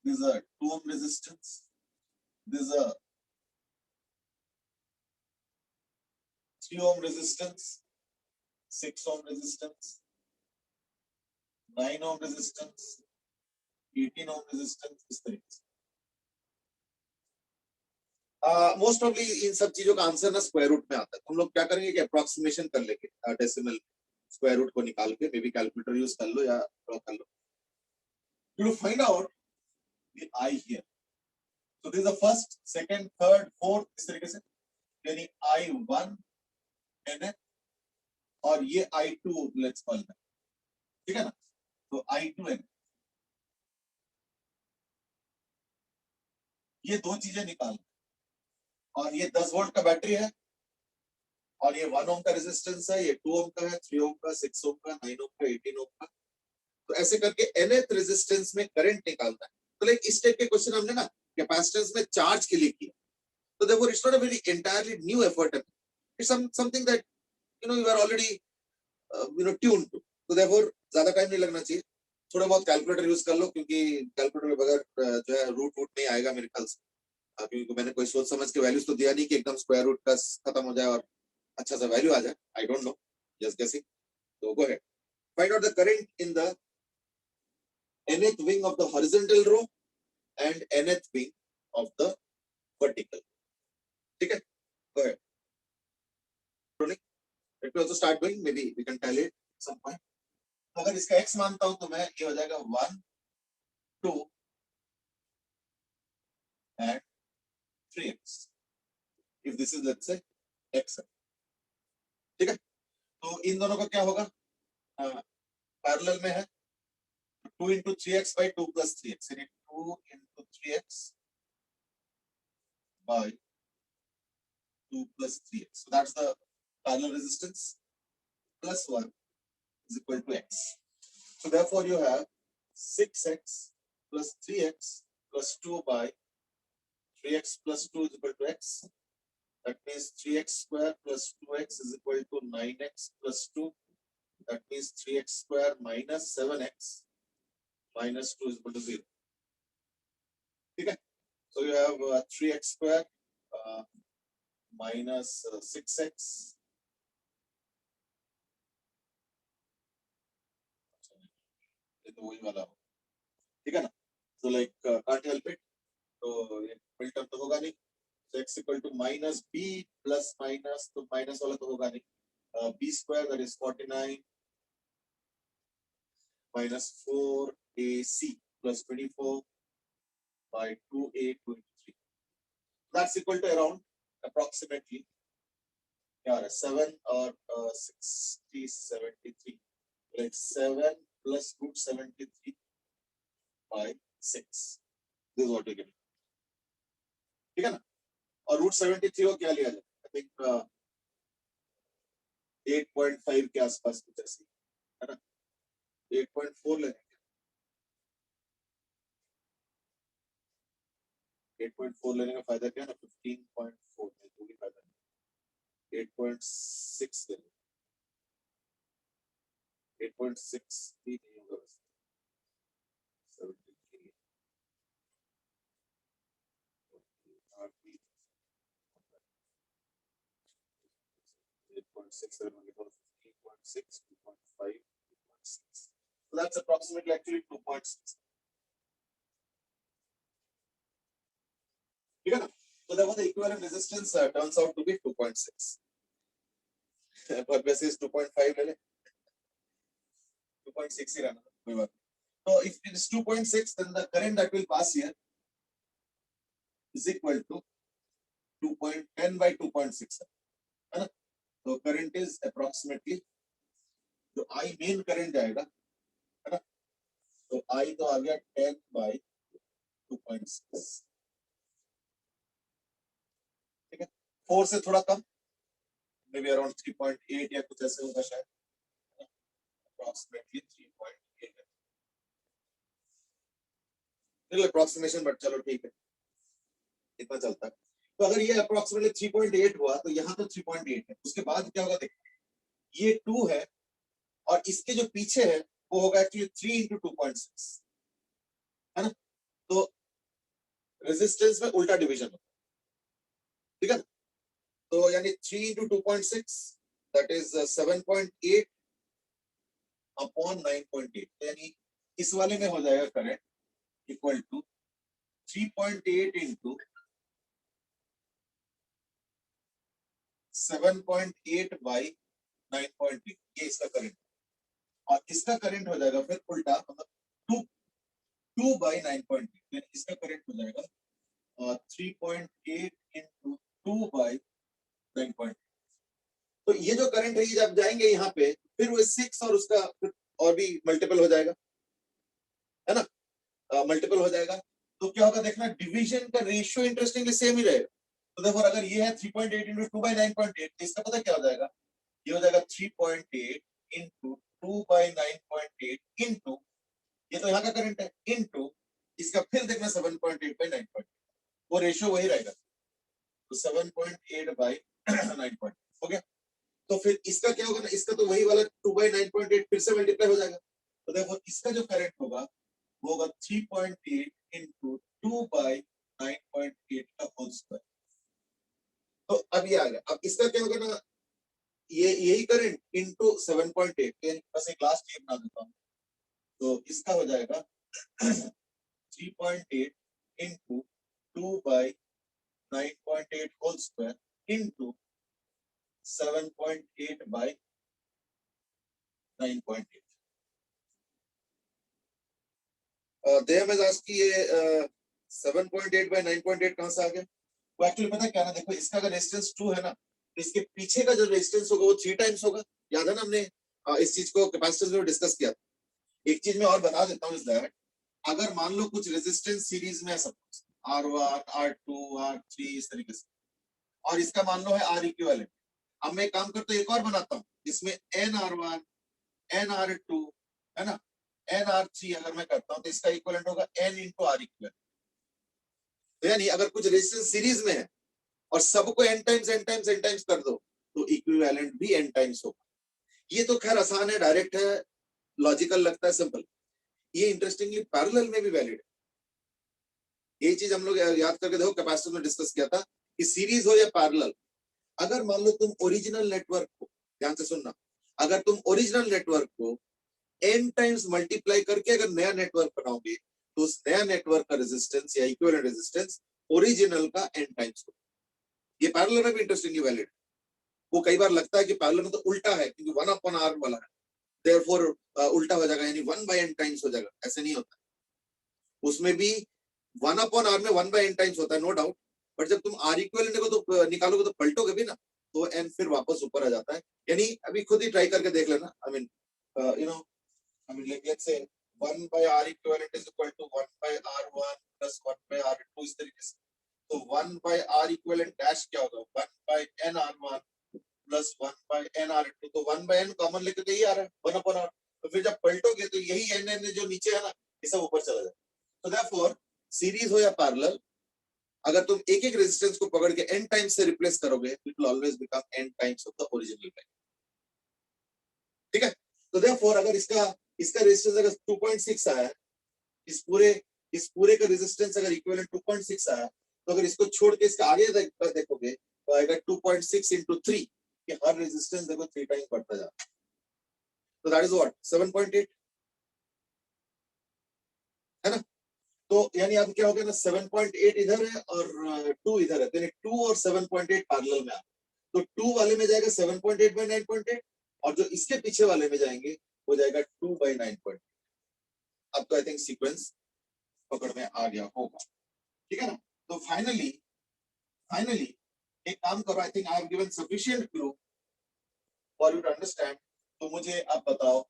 there is a 2 ohm resistance, there is a 3 ohm resistance, 6 ohm resistance, 9 ohm resistance, 18 ohm resistance, इस तरीके से। Most ऑफली इन सब चीजों का answer ना square root में आता है। हम लोग क्या करेंगे कि अप्रोक्सीमेशन कर लेंगे, डेसिमल स्क्वायर रूट को निकाल के, मे बी कैलकुलेटर यूज कर लो या ड्रॉ कर लो। You will find out the I here, so this is the first, second, third, fourth, इस तरीके से, यानी I1 है और ये I2 लेट्स कॉल दैट, ठीक है ना। तो I2 है, ये दो चीजें निकाल, और ये 10 वोल्ट का बैटरी है, और ये 1 ओम का रेजिस्टेंस है, ये 2 ओम का है, 3 ओम का, 6 ओम का, 9 ओम का, 18 ओम का। तो ऐसे करके nth रेजिस्टेंस में करंट निकालना है। तो लाइक इस टाइप के क्वेश्चन हमने ना कैपेसिटेंस में चार्ज के लिए किया, तो therefore it's not a very entirely new effort, it's something that you are already tuned to, तो therefore ज्यादा टाइम नहीं लगना चाहिए, थोड़ा बहुत कैलकुलेटर यूज कर लो, क्योंकि कैलकुलेटर के बगैर जो है रूट वूट नहीं आएगा मेरे ख्याल से। क्योंकि मैंने कोई सोच समझ के वैल्यूज तो दिया नहीं कि एकदम स्क्वायर रूट का खत्म हो जाए और अच्छा सा वैल्यू आ जाए, आई डोंट नो, जस्ट गेसिंग। तो go ahead, find out the current in the nth wing of the horizontal row and nth wing of the vertical, ठीक है। go ahead, rolling, let me also start doing, maybe we can tally it some point। तो अगर इसका x मानता हूं तो मैं ये हो जाएगा 1 2 and 3x, if this is let's say x, ठीक है। तो इन दोनों का क्या होगा, पैरेलल में है, 2 into 3x by 2 plus 3x, यानी 2 into 3x by 2 plus 3x, so that's the parallel resistance, plus 1 is equal to x, so therefore you have 6x plus 3x plus 2 by 3x plus 2 is equal to x, that means 3x square plus 2x is equal to 9x plus 2, that means 3x square minus 7x minus 2 is equal to 0, ठीक है। so you have 3x square minus 6x, ये तो वही वाला हो, ठीक है ना। so like can't help it, तो ये मिल टर्म तो होगा नहीं, so x equal to minus b plus minus, तो माइनस वाला तो होगा नहीं, b square that is 49 minus 4ac plus 24 by 2a 23, that's equal to around approximately क्या है 7 और 60 73, like 7 plus root 73 by 6, this is what you get, ठीक है ना। और रूट 73 को क्या लिया जाए, आई थिंक 8.5 के आसपास कुछ ऐसी है ना, 8.4 लेंगे, 8.4 लेने का फायदा क्या है ना, 15.4 में कोई फायदा नहीं, 8.6 लेंगे, 8.6 भी नहीं होगा वैसे, 73 8.6 15.6 2.5 2.6, so that's approximately actually 2.6, ठीक है ना। so therefore the equivalent resistance turns out to be 2.6, पर वैसे 2.5 ले ले, 2.6 ही रहना कोई बात। so if it is 2.6 then the current that will pass here is equal to 2.10 by 2.6 है ना। so current is approximately, जो I main current जाएगा तो I तो आ गया 10/2.6, ठीक है। 4 से थोड़ा कम, मे बी अराउंड 3.8 या कुछ ऐसे होगा शायद, अप्रोक्सीमेटली 3.8 है, अप्रोक्सीमेशन, बट चलो ठीक है, इतना चलता है। तो अगर ये अप्रोक्सीमेटली 3.8 हुआ तो यहाँ तो 3.8 है, उसके बाद क्या होगा देखो, ये 2 है और इसके जो पीछे है वो होगा एक्चुअली 3 इंटू 2.6, है ना। तो रेजिस्टेंस में उल्टा डिवीजन होता है, ठीक है। तो यानी 3 इंटू 2.6 दैट इज 7.8 अपॉन 9.8, यानी इस वाले में हो जाएगा current equal to 3.8 into 7.8 by 9.8, ये इसका करंट, और इसका करंट हो जाएगा फिर उल्टा, मतलब 2 बाई 9.8, यानी इसका करंट हो जाएगा 3.8 इंटू 2 बाई 9.8। तो ये जो करंट है ये जब जाएंगे यहाँ पे, फिर वो 6 और उसका फिर और भी मल्टीपल हो जाएगा, है ना, मल्टीपल हो जाएगा। तो क्या होगा देखना, डिवीजन का रेशियो इंटरेस्टिंगली सेम ही रहेगा। तो देखो अगर ये है 3.8 इंटू 2 बाई 9.8, तो इसका पता क्या हो जाएगा, ये हो जाएगा 3.8 इंटू 2 बाई 9.8 इंटू, ये तो यहाँ का करंट है, इंटू इसका फिर देखना 7.8 बाई 9.8, वो रेशियो वही रहेगा, तो 7.8 बाई 9.8 हो गया। तो फिर इसका क्या होगा ना, इसका तो वही वाला 2 बाई 9.8 फिर से मल्टीप्लाई हो जाएगा। तो देखो इसका जो करंट होगा वो होगा 3.8 इंटू 2 बाई 9.8 का होल स्क्वायर। तो अब ये आ गया, अब इसका क्या होगा ना, ये यही करंट इंटू 7.8, बस एक लास्ट ये बना देता हूँ, तो इसका हो जाएगा 3.8 into 2 by 9.8 whole square into 7.8 by 9.8। Dev में आस्क कि ये 7.8 बाई 9.8 कहां से आ गया? वो एक्चुअली पता है क्या ना, देखो इसका अगर रेजिस्टेंस 2 है ना, तो इसके पीछे का जो रेजिस्टेंस होगा वो 3 टाइम्स होगा। याद है ना, हमने इस चीज को कैपेसिटेंस में डिस्कस किया। एक चीज मैं और बता देता हूँ इस दैट, अगर मान लो कुछ रेजिस्टेंस सीरीज में है, सब R1 R2 R3 इस तरीके से, और इसका मान लो है R इक्विवेलेंट। अब मैं एक काम करता हूँ, एक और बनाता हूँ, इसमें NR1 NR2 है ना, NR3 अगर मैं करता हूँ तो इसका इक्विवेलेंट होगा N इंटू R इक्विवेलेंट। तो यानी अगर कुछ रेजिस्टेंस सीरीज में है और सबको n टाइम्स कर दो तो इक्विवेलेंट भी n टाइम्स होगा। ये तो खैर आसान है, डायरेक्ट है, लॉजिकल लगता है, सिंपल। ये इंटरेस्टिंगली पैरेलल में भी वैलिड है। ये चीज हम लोग याद करके देखो, कैपेसिटर में डिस्कस किया था कि सीरीज हो या पैरेलल, अगर मान लो तुम ओरिजिनल नेटवर्क को, ध्यान से सुनना, अगर तुम ओरिजिनल नेटवर्क को n टाइम्स मल्टीप्लाई करके अगर नया नेटवर्क बनाओगे तो उस नया नेटवर्क का रेजिस्टेंस या इक्विवेलेंट रेजिस्टेंस ओरिजिनल का n टाइम्स होगा। ये पैरेलल में भी इंटरेस्टिंगली वैलिड। वो कई बार लगता है कि पैरेलल में तो उल्टा है क्योंकि 1 अपॉन r वाला है, देयरफॉर उल्टा हो जाएगा, यानी 1 बाय n टाइम्स हो जाएगा। ऐसे नहीं होता, उसमें भी 1 अपॉन r में 1 बाय n टाइम्स होता है, नो डाउट, बट जब तुम r इक्विवेलेंट को तो निकालोगे तो पलटोगे भी ना, तो n फिर वापस ऊपर आ जाता है। यानी अभी खुद ही ट्राई करके देख लेना। I mean you know, I mean, like let's say 1 by R equivalent is equal to 1 by R1 plus 1 by R2 इस तरीके से। तो 1 by R equivalent dash क्या होगा? 1 by N R1 plus 1 by N R2। तो 1 by N common लेके तो यही आ रहा है 1 upon R। तो फिर जब पलटोगे तो यही N N जो नीचे है ना, ये सब ऊपर चला जाए। तो therefore सीरीज हो या पैरेलल, अगर तुम एक एक रेजिस्टेंस को पकड़ के n टाइम्स से रिप्लेस करोगे, it will always become n times of the original value। ठीक है? तो therefore अगर इसका रेजिस्टेंस अगर 2.6 आया, इस पूरे का रेजिस्टेंस अगर इक्विवेलेंट 2.6 आया, तो अगर इसको छोड़ के इसका आगे देखोगे तो आएगा 2.6 into 3, कि हर रेजिस्टेंस देखो 3 टाइम्स बढ़ता जा रहा है। तो दैट इज व्हाट 7.8, है ना। तो यानी अब क्या हो गया ना, 7.8 इधर है और 2 इधर है, तो 2 और 7.8 पैरेलल में आ, तो 2 वाले में जाएगा 7.8 by 9.8 और जो इसके पीछे वाले में जाएंगे वो जाएगा 2 by 9.8। अब तो आई थिंक सीक्वेंस पकड़ में आ गया होगा, ठीक है ना। तो फाइनली एक काम करो, I think I have given sufficient clue for you to understand. तो मुझे आप बताओ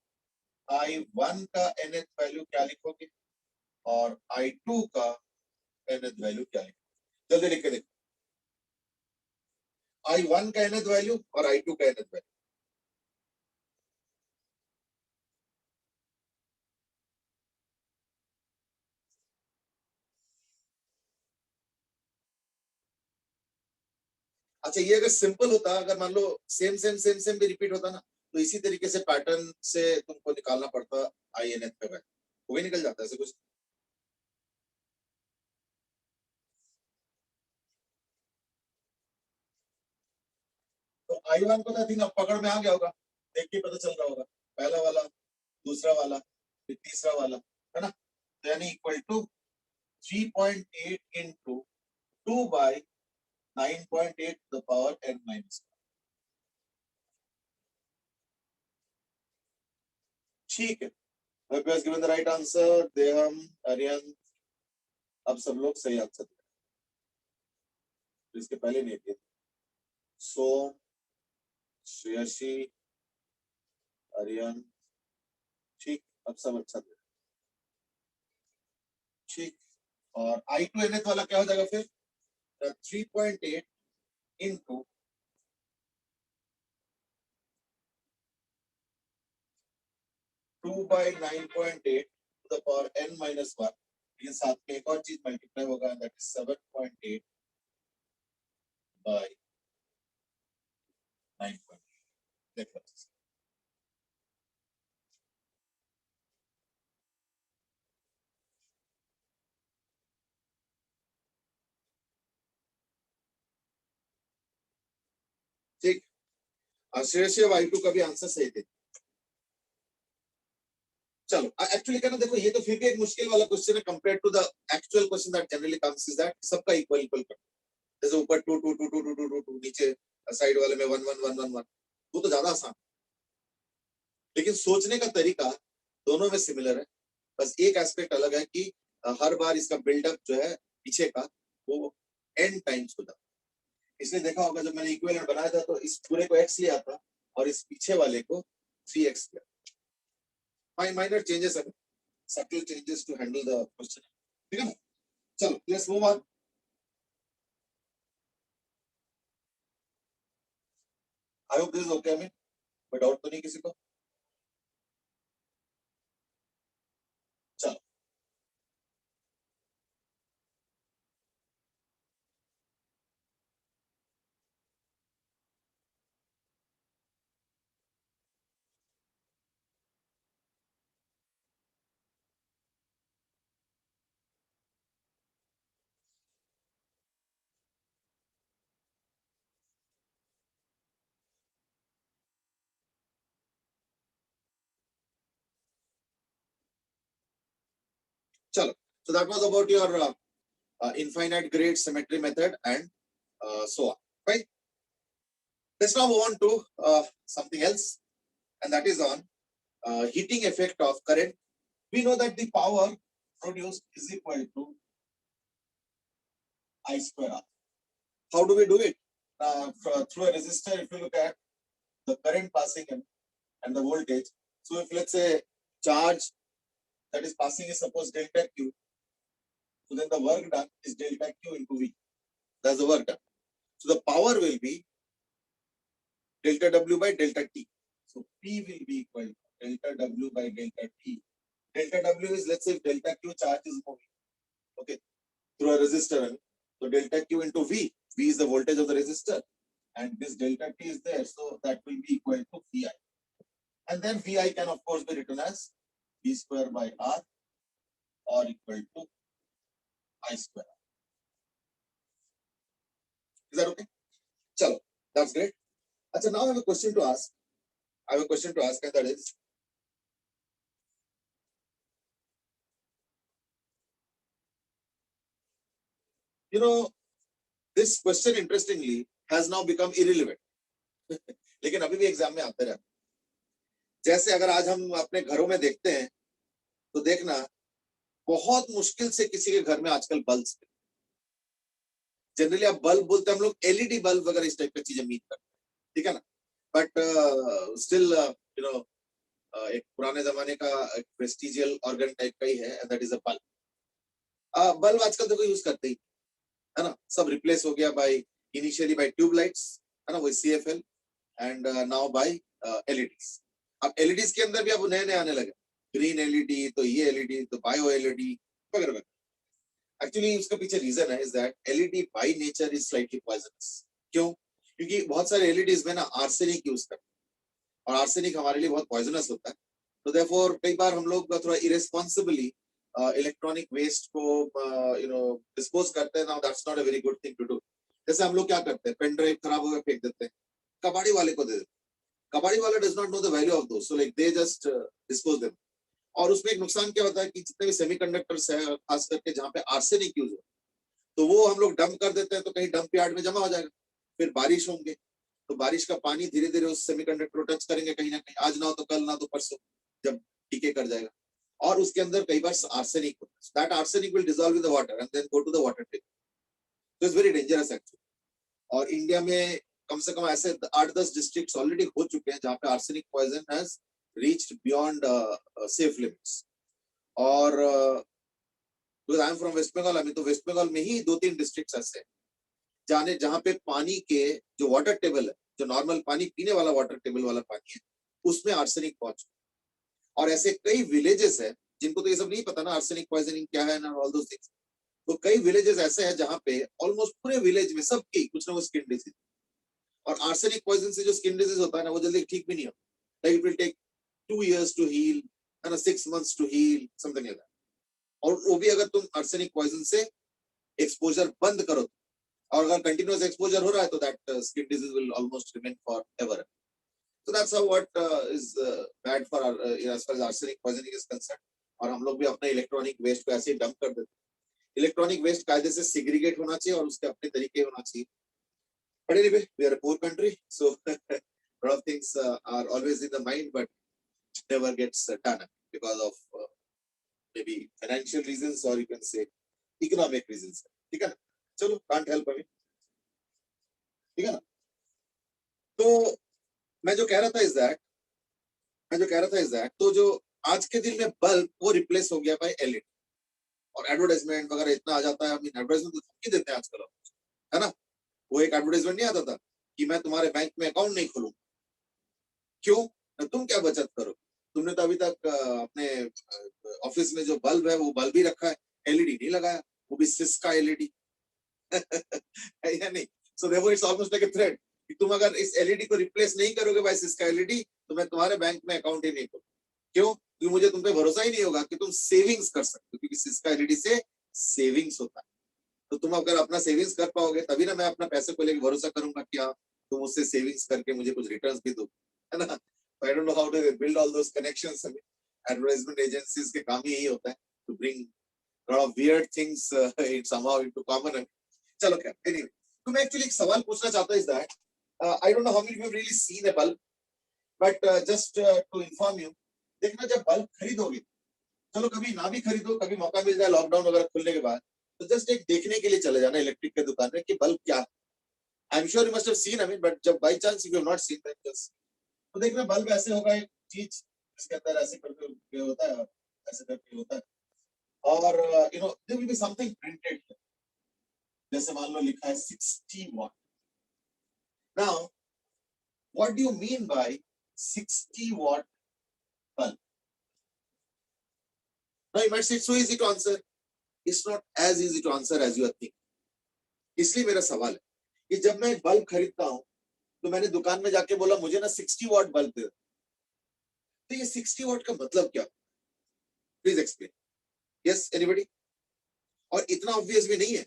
I1 का nth वैल्यू क्या लिखोगे और I2 का nth वैल्यू क्या लिखोगे? जल्दी लिख के देखो। I1 का nth वैल्यू और I2 का nth वैल्यू। अच्छा, ये अगर सिंपल होता, अगर मान लो सेम सेम सेम सेम भी रिपीट होता ना, तो इसी तरीके से पैटर्न से तुमको निकालना पड़ता आई एन एच पे वैल्यू, वो भी निकल जाता है ऐसे कुछ। तो आई वन को तो आई थिंक अब पकड़ में आ गया होगा, देख के पता चल रहा होगा, पहला वाला, दूसरा वाला, फिर तीसरा वाला, है ना? तो यानी equal to 3.8 into 2 by 9.8 the power n minus. ठीक है, whoever has given the right answer, देहम, आर्यन, अब सब लोग सही आंसर दिया, इसके पहले नहीं दिए। सोम, श्रेयसी, आर्यन, ठीक, अब सब अच्छा दिया। ठीक, और I2 nth वाला क्या हो जाएगा फिर? 3.8 into 2 by 9.8 to the power n minus 1, ये साथ में एक और चीज मल्टीप्लाई होगा, दैट इज 7.8 बाई 9.8। देखो ठीक, श्रेयसी अब I2 का भी आंसर सही थे। चलो, एक्चुअली कहना देखो, ये तो फिर भी एक मुश्किल वाला क्वेश्चन है compare to the actual question that generally comes, is that सबका इक्वल इक्वल कर, जैसे ऊपर 2 2 2 2 2 2 2 2, नीचे साइड वाले में 1 1 1 1 1, वो तो ज्यादा आसान, लेकिन सोचने का तरीका दोनों में सिमिलर है, बस एक एस्पेक्ट अलग है कि हर बार इसका बिल्डअप जो है पीछे का वो n टाइम्स होता है। इसलिए देखा होगा जब मैंने इक्विवेलेंट बनाया था तो इस पूरे को x लिया था और इस पीछे वाले को 3x लिया। माइनर चेंजेस है, subtle changes to handle the question, ठीक है ना? चलो let's move on. I hope this is okay, में कोई डाउट तो नहीं किसी को? चलो चलो, so that was about your infinite grid symmetry method and so on, right? Let's now move on to something else, and that is on heating effect of current. We know that the power produced is equal to I square R. How do we do it? Through a resistor, if you look at the current passing in and the voltage. So if let's say charge that is passing is suppose delta Q, so then the work done is delta Q into V. That's the work done. So the power will be delta W by delta T. So P will be equal to delta W by delta T. Delta W is, let's say, if delta Q charge is moving, okay, through a resistor. So delta Q into V. V is the voltage of the resistor, and this delta T is there, so that will be equal to VI. And then VI can of course be written as V square by R or equal to I square. Is that okay? Chalo, that's great. Achha, now I have a question to ask. And that is, you know, this question interestingly has now become irrelevant. लेकिन अभी भी exam में आते रहते। जैसे अगर आज हम अपने घरों में देखते हैं तो देखना बहुत मुश्किल से किसी के घर में आजकल बल्ब, जनरली आप बल्ब बोलते हैं हम लोग एलईडी बल्ब वगैरह इस टाइप की चीजें मीन करते हैं, ठीक है ना? बट स्टिल यू नो एक पुराने जमाने का एक प्रेस्टिजियल ऑर्गन टाइप का ही है, that is a bulb. Bulb आजकल देखो यूज करते ही है ना, सब रिप्लेस हो गया by initially by tube lights, है ना, वो CFL, and now by LEDs. अब LEDs के अंदर भी अब नए नए आने लगे, ग्रीन LED, तो ये LED, तो बायो LED वगैरह वगैरह. एक्चुअली उसका पीछे रीजन है is that LED by nature is slightly poisonous. क्यों? क्योंकि बहुत सारे LEDs में ना आर्सेनिक यूज करते हैं और आर्सेनिक हमारे लिए बहुत पॉइजनस होता है. तो देयरफॉर कई बार हम लोग थोड़ा इरेस्पॉन्सिबली इलेक्ट्रॉनिक वेस्ट को डिस्पोज करते हैं. Now that's not a very good thing to do. जैसे हम लोग क्या करते हैं, पेन ड्राइव खराब हो गया फेंक देते हैं, कबाड़ी वाले को दे देते हैं. कबाड़ी वाला does not know the value of those, so like they just dispose them. और उसमें एक नुकसान क्या होता है कि जितने भी सेमीकंडक्टर्स है, खास करके जहाँ पे आर्सेनिक यूज हो, तो वो हम लोग डंप कर देते हैं, तो कहीं डंप यार्ड में जमा हो जाएगा. फिर बारिश होंगे तो बारिश का पानी धीरे धीरे उस सेमीकंडक्टर को टच करेंगे कहीं ना कहीं, आज ना हो तो कल, ना तो परसों, जब डीके कर जाएगा. और उसके अंदर कई बार आर्सेनिक होता है. That arsenic will dissolve in the water and then go to the water table. तो इट्स वेरी डेंजरस एक्चुअली. और इंडिया में कम से कम ऐसे 8-10 डिस्ट्रिक्ट्स ऑलरेडी हो चुके हैं जहाँ पे arsenic poison has reached beyond safe limits. और I am from West Bengal, अभी तो वेस्ट बंगाल में ही 2-3 डिस्ट्रिक्ट्स ऐसे हैं जाने जहाँ पे पानी के जो वाटर टेबल है, जो नॉर्मल पानी पीने वाला वाटर टेबल वाला पानी है, उसमें आर्सेनिक पहुंच. और ऐसे कई विलेजेस है जिनको तो ये सब नहीं पता ना आर्सेनिक पॉइजनिंग क्या है ना, ऑल दोस थिंग्स. तो कई विलेजेस ऐसे हैं जहाँ पे ऑलमोस्ट पूरे विलेज में सबकी कुछ ना कुछ स्किन डिजीज. और आर्सेनिक पॉइजन से जो स्किन डिजीज होता है ना, वो जल्दी ठीक भी नहीं होता. Like it will take 2 years to heal, है ना, 6 months to heal, something like that. और वो भी अगर तुम आर्सेनिक पॉइजन से एक्सपोजर बंद करो, और अगर कंटिन्यूअस एक्सपोजर हो रहा है तो that skin disease will almost remain for ever. So that's how what is bad for our, as far as arsenic poisoning is concerned. और हम लोग भी अपने इलेक्ट्रॉनिक वेस्ट को ऐसे ही डंप कर देते हैं. इलेक्ट्रॉनिक वेस्ट कायदे से सिग्रीगेट होना चाहिए और उसके अपने तरीके होना चाहिए. But anyway, we are a poor country, so a lot of things are always in the mind, but never gets done because of maybe financial reasons or you can say economic reasons. ठीक है ना? चलो, can't help अभी. ठीक है ना? तो मैं जो कह रहा था इज दैट तो जो आज के दिन में बल्ब वो रिप्लेस हो गया बाय LED. और एडवर्टाइजमेंट वगैरह इतना आ जाता है. अभी एडवर्टाइजमेंट तो धमकी देते हैं आजकल, है ना. वो एक एडवर्टाइजमेंट नहीं आता था कि मैं तुम्हारे बैंक में अकाउंट नहीं खोलूंगा. क्यों? तुम क्या बचत करो? तुमने तो अभी तक अपने ऑफिस में जो बल्ब है वो बल्ब ही रखा है, LED नहीं लगाया, वो भी सिस का LED. है या नहीं? So therefore it's almost like a threat कि तुम अगर इस LED को रिप्लेस नहीं करोगे बाय सिस का LED, तो मैं तुम्हारे बैंक में अकाउंट ही नहीं खोलूंगा. क्यों? क्योंकि मुझे तुम पे भरोसा ही नहीं होगा कि तुम सेविंग्स कर सकते हो, क्योंकि सिस का LED से सेविंग्स होता है. तो तुम अगर अपना सेविंग्स कर पाओगे तभी ना मैं अपना पैसे को लेकर भरोसा करूंगा कि हाँ तुम उससे सेविंग्स करके मुझे कुछ रिटर्न्स भी दो, है ना. I don't know how to build all those connections. Advertisement agencies के काम ही यही होता है, to bring lot of weird things in somehow into common. चलो खैर, एनीवे, तो मैं एक्चुअली एक सवाल पूछना चाहता हूं. Is that I don't know how many you have really seen a bulb, but just to inform you, देखना जब बल्ब खरीदोगे, चलो कभी ना भी खरीदो, कभी मौका मिल जाए लॉकडाउन वगैरह खुलने के बाद, तो जस्ट एक देखने के लिए चले जाना इलेक्ट्रिक के दुकान में कि बल्ब क्या है. I am sure you must have seen, I mean, but जब by chance if you have not seen that, just तो देखना बल्ब ऐसे होगा, एक चीज इसके अंदर ऐसे करके ये होता है, ऐसे करके होता है. और there will be something printed, जैसे मान लो लिखा है 60 watt. Now what do you mean by 60 watt bulb? Now you might say it's so easy to answer. It's not as easy to answer as you are thinking. इसलिए मेरा सवाल है कि जब मैं एक बल्ब खरीदता हूं तो मैंने दुकान में जाके बोला मुझे ना 60 watt बल्ब दे दो. तो ये 60 watt का मतलब क्या? Please explain. Yes, anybody? और इतना ऑब्वियस भी नहीं है.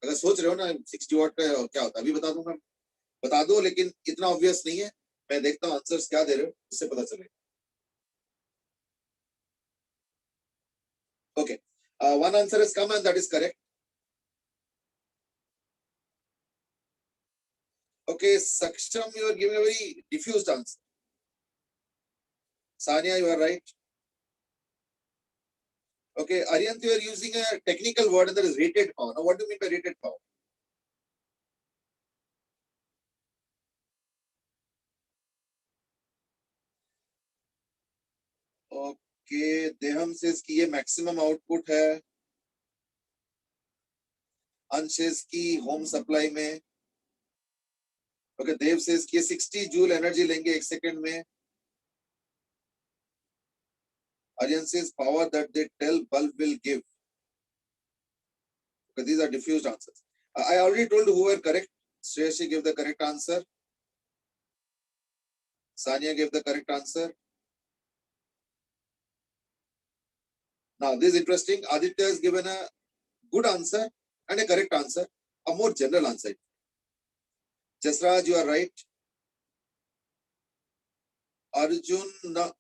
अगर सोच रहे हो ना 60 watt का क्या होता है, अभी बता दूंगा, बता दो, लेकिन इतना ऑब्वियस नहीं है. मैं देखता हूँ आंसर्स क्या दे रहे हो, उससे पता चलेगा. Okay, one answer has come and that is correct. Okay, Saksham, you are giving a very diffused answer. Sanya, you are right. Okay, Aryant, you are using a technical word and that is rated power. Now, what do you mean by rated power? Okay, देहम says की ये maximum output है, अंश says की home supply में, okay, देव says की 60 joule energy लेंगे 1 second में, Aryan says power that they tell bulb will give. Okay, these are diffused answers. I already told who were correct. Shreyashi gave the correct answer. Sanya gave the correct answer. Now, this is interesting. Aditya has given a good answer and a correct answer, a more general answer. Jasraj, you are right. Arjun, no.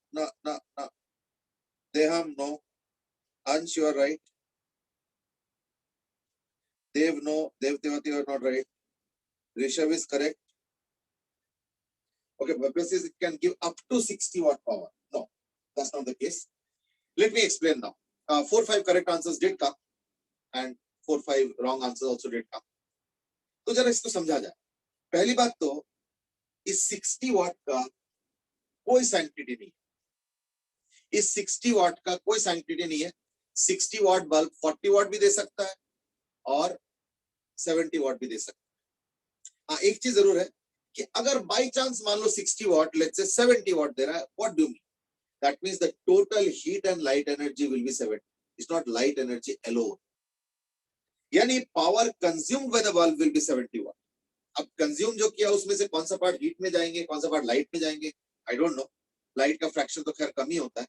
Deham, no. Ansh, you are right. Dev, no. Dev Devati, you are not right. Rishabh is correct. Okay, Bhavesh says it can give up to 60 watt power. No, that's not the case. Let me explain now. 4-5 correct answers did come and 4-5 wrong answers also did come. तो जरा इसको समझा जाए. पहली बात तो इस 60 वाट का कोई सैंक्टिटी नहीं है. इस 60 वाट का कोई सैंक्टिटी नहीं है. 60 वाट बल्ब 40 वाट भी दे सकता है और 70 वाट भी दे सकता है. हाँ, एक चीज जरूर है कि अगर बाई चांस मान लो 60 वाट लेट्स से 70 वाट दे रहा है, what do mean? That means the total heat and light energy will be 70. It's not light energy alone. यानी power consumed by the bulb will be 70 watt. अब consume जो किया उसमें से कौन सा पार्ट हीट में जाएंगे, कौन सा पार्ट लाइट में जाएंगे, I don't know. लाइट का फ्रैक्शन तो खैर कम ही होता है.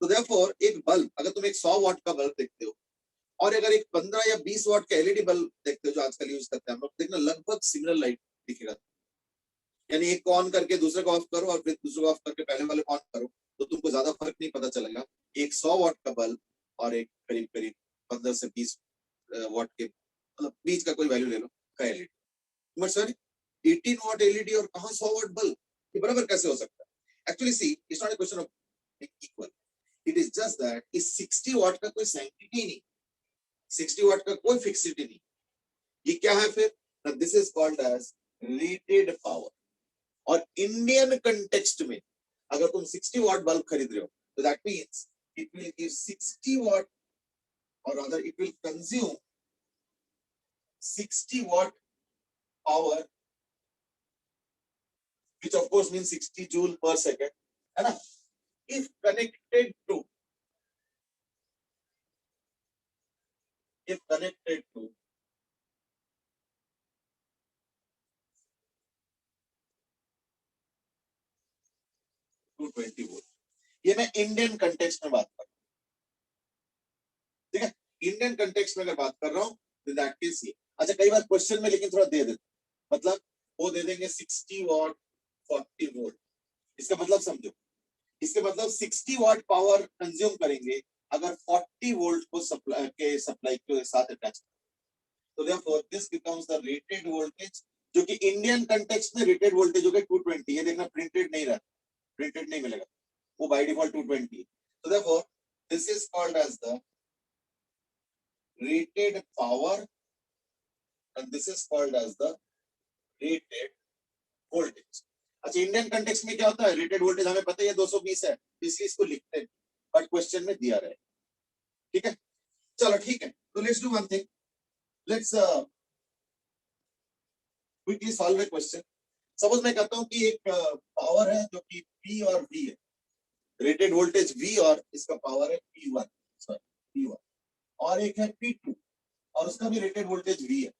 तो therefore एक बल्ब, अगर तुम एक 100 वाट का बल्ब देखते हो और अगर एक 15 या 20 वाट का एलईडी बल्ब देखते हो जो आजकल यूज करते हैं हम लोग, देखना लगभग सिमिलर लाइट दिखेगा. यानी एक को ऑन करके दूसरे को ऑफ करो और फिर दूसरे को ऑफ करके पहले वाले को ऑन करो, तो तुमको ज्यादा फर्क नहीं पता चलेगा. एक 100 वाट का बल्ब और एक करीब करीब 15 से 20 वाट के, मतलब बीच का कोई वैल्यू ले लो का LED. But sir 18 watt LED और कहां 100 वाट बल्ब, ये बराबर कैसे हो सकता है? Actually see, it's not a question of equal, it is just that इस 60 वाट का कोई सैंक्टिटी नहीं, 60 वाट का कोई फिक्सिटी नहीं. ये क्या है फिर? This is called as rated power. और इंडियन कंटेक्स्ट में अगर तुम 60 वाट बल्ब खरीद रहे हो तो that means it will give 60 वाट और other it will consume 60 watt power, which of course means 60 joule per second, है ना? If connected to 220 volt. ये मैं इंडियन कंटेक्स्ट में बात कर रहा हूँ, ठीक है? इंडियन कंटेक्स्ट में अगर बात कर रहा हूँ तो दैट केस ये. अच्छा, कई बार क्वेश्चन में लेकिन थोड़ा दे देते, मतलब वो दे देंगे 60 वाट 40 वोल्ट. इसका मतलब समझो, इसके मतलब 60 वाट पावर कंज्यूम करेंगे अगर 40 वोल्ट को सप्लाई के साथ अटैच. तो therefore this becomes the rated voltage, जो कि इंडियन कंटेक्स्ट में रेटेड वोल्टेज हो गया 220. ये देखना प्रिंटेड नहीं रहा, प्रिंटेड नहीं मिलेगा, वो बाय डिफॉल्ट 220. तो therefore this is called as the rated power and this is called as the rated voltage. अच्छा, इंडियन कंटेक्स्ट में क्या होता है? रेटेड वोल्टेज हमें पता है 220 है, इसलिए इसको लिखते हैं, बट क्वेश्चन में दिया रहे. ठीक है, चलो ठीक है. तो let's do one thing, let's quickly solve A question. Suppose मैं कहता हूं कि एक पावर है जो कि P और V है, रेटेड वोल्टेज V और इसका पावर है P1, सॉरी P1, और एक है P2 और उसका भी रेटेड वोल्टेज V है.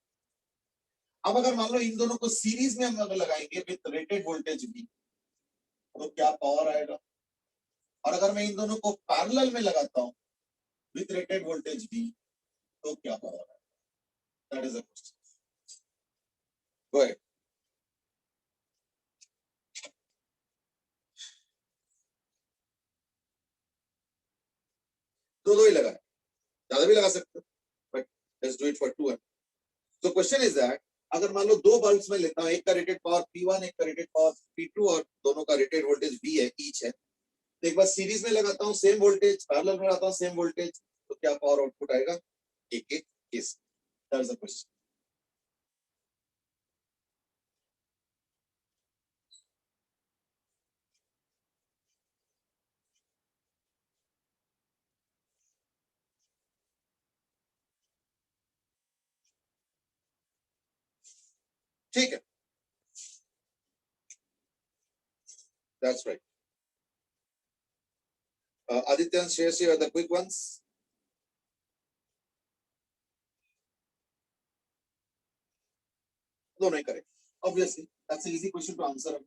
अब अगर मान लो इन दोनों को सीरीज में हम अगर लगाएंगे विद रेटेड वोल्टेज V, तो क्या पावर आएगा? और अगर मैं इन दोनों को पैरेलल में लगाता हूं विद रेटेड वोल्टेज V, तो क्या पावर आएगा? That is a question. Go ahead. दो ही लगाए, ज्यादा भी लगा सकते हो, but let's do it for 2. तो क्वेश्चन इज दैट अगर मान लो दो बल्ब्स में लेता हूं, एक का रेटेड पावर P1, एक का रेटेड पावर P2 और दोनों का रेटेड वोल्टेज V है, ईच है. तो एक बार सीरीज में लगाता हूं सेम वोल्टेज, पैरेलल में लगाता हूं सेम वोल्टेज, तो क्या पावर आउटपुट आएगा? एक एक case. That is the question. ठीक है, that's right. Aditya and Shreyasi are the quick ones. दोनों ही correct, obviously that's an easy question to answer.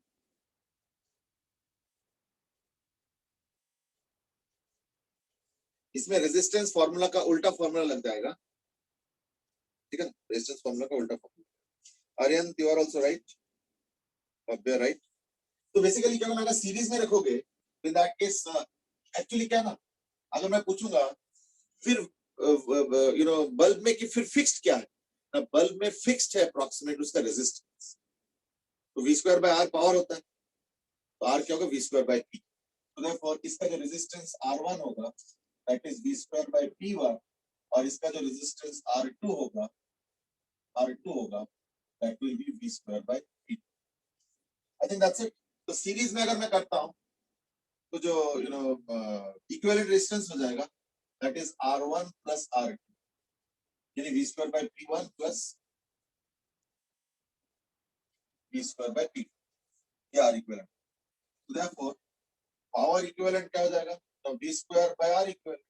इसमें रेजिस्टेंस फार्मूला का उल्टा फार्मूला लग जाएगा, ठीक है, रेजिस्टेंस फार्मूला का उल्टा formula. Aryan, you are also right, Abhay right. तो बेसिकली क्या होगा, अगर सीरीज में रखोगे इन दैट केस एक्चुअली क्या ना, अगर मैं पूछूंगा फिर यू नो बल्ब में कि फिर फिक्स्ड क्या है ना, बल्ब में फिक्स्ड है अप्रोक्सीमेट उसका रेजिस्टेंस, तो v square by r power होता है, तो r क्या होगा, v स्क्वायर बाय p। तो देयरफॉर इसका जो रेजिस्टेंस r1 होगा that is v square by p1, और इसका जो रेजिस्टेंस r2 होगा that will be v square by p। I think that's it. तो सीरीज में अगर मैं करता हूं तो जो यू नो इक्विवेलेंट रेजिस्टेंस हो जाएगा that is r1 plus r2, यानी v square by p1 plus v square by p, ये r इक्विवेलेंट। तो देयरफॉर पावर इक्विवेलेंट क्या हो जाएगा, तो v square by r equivalent,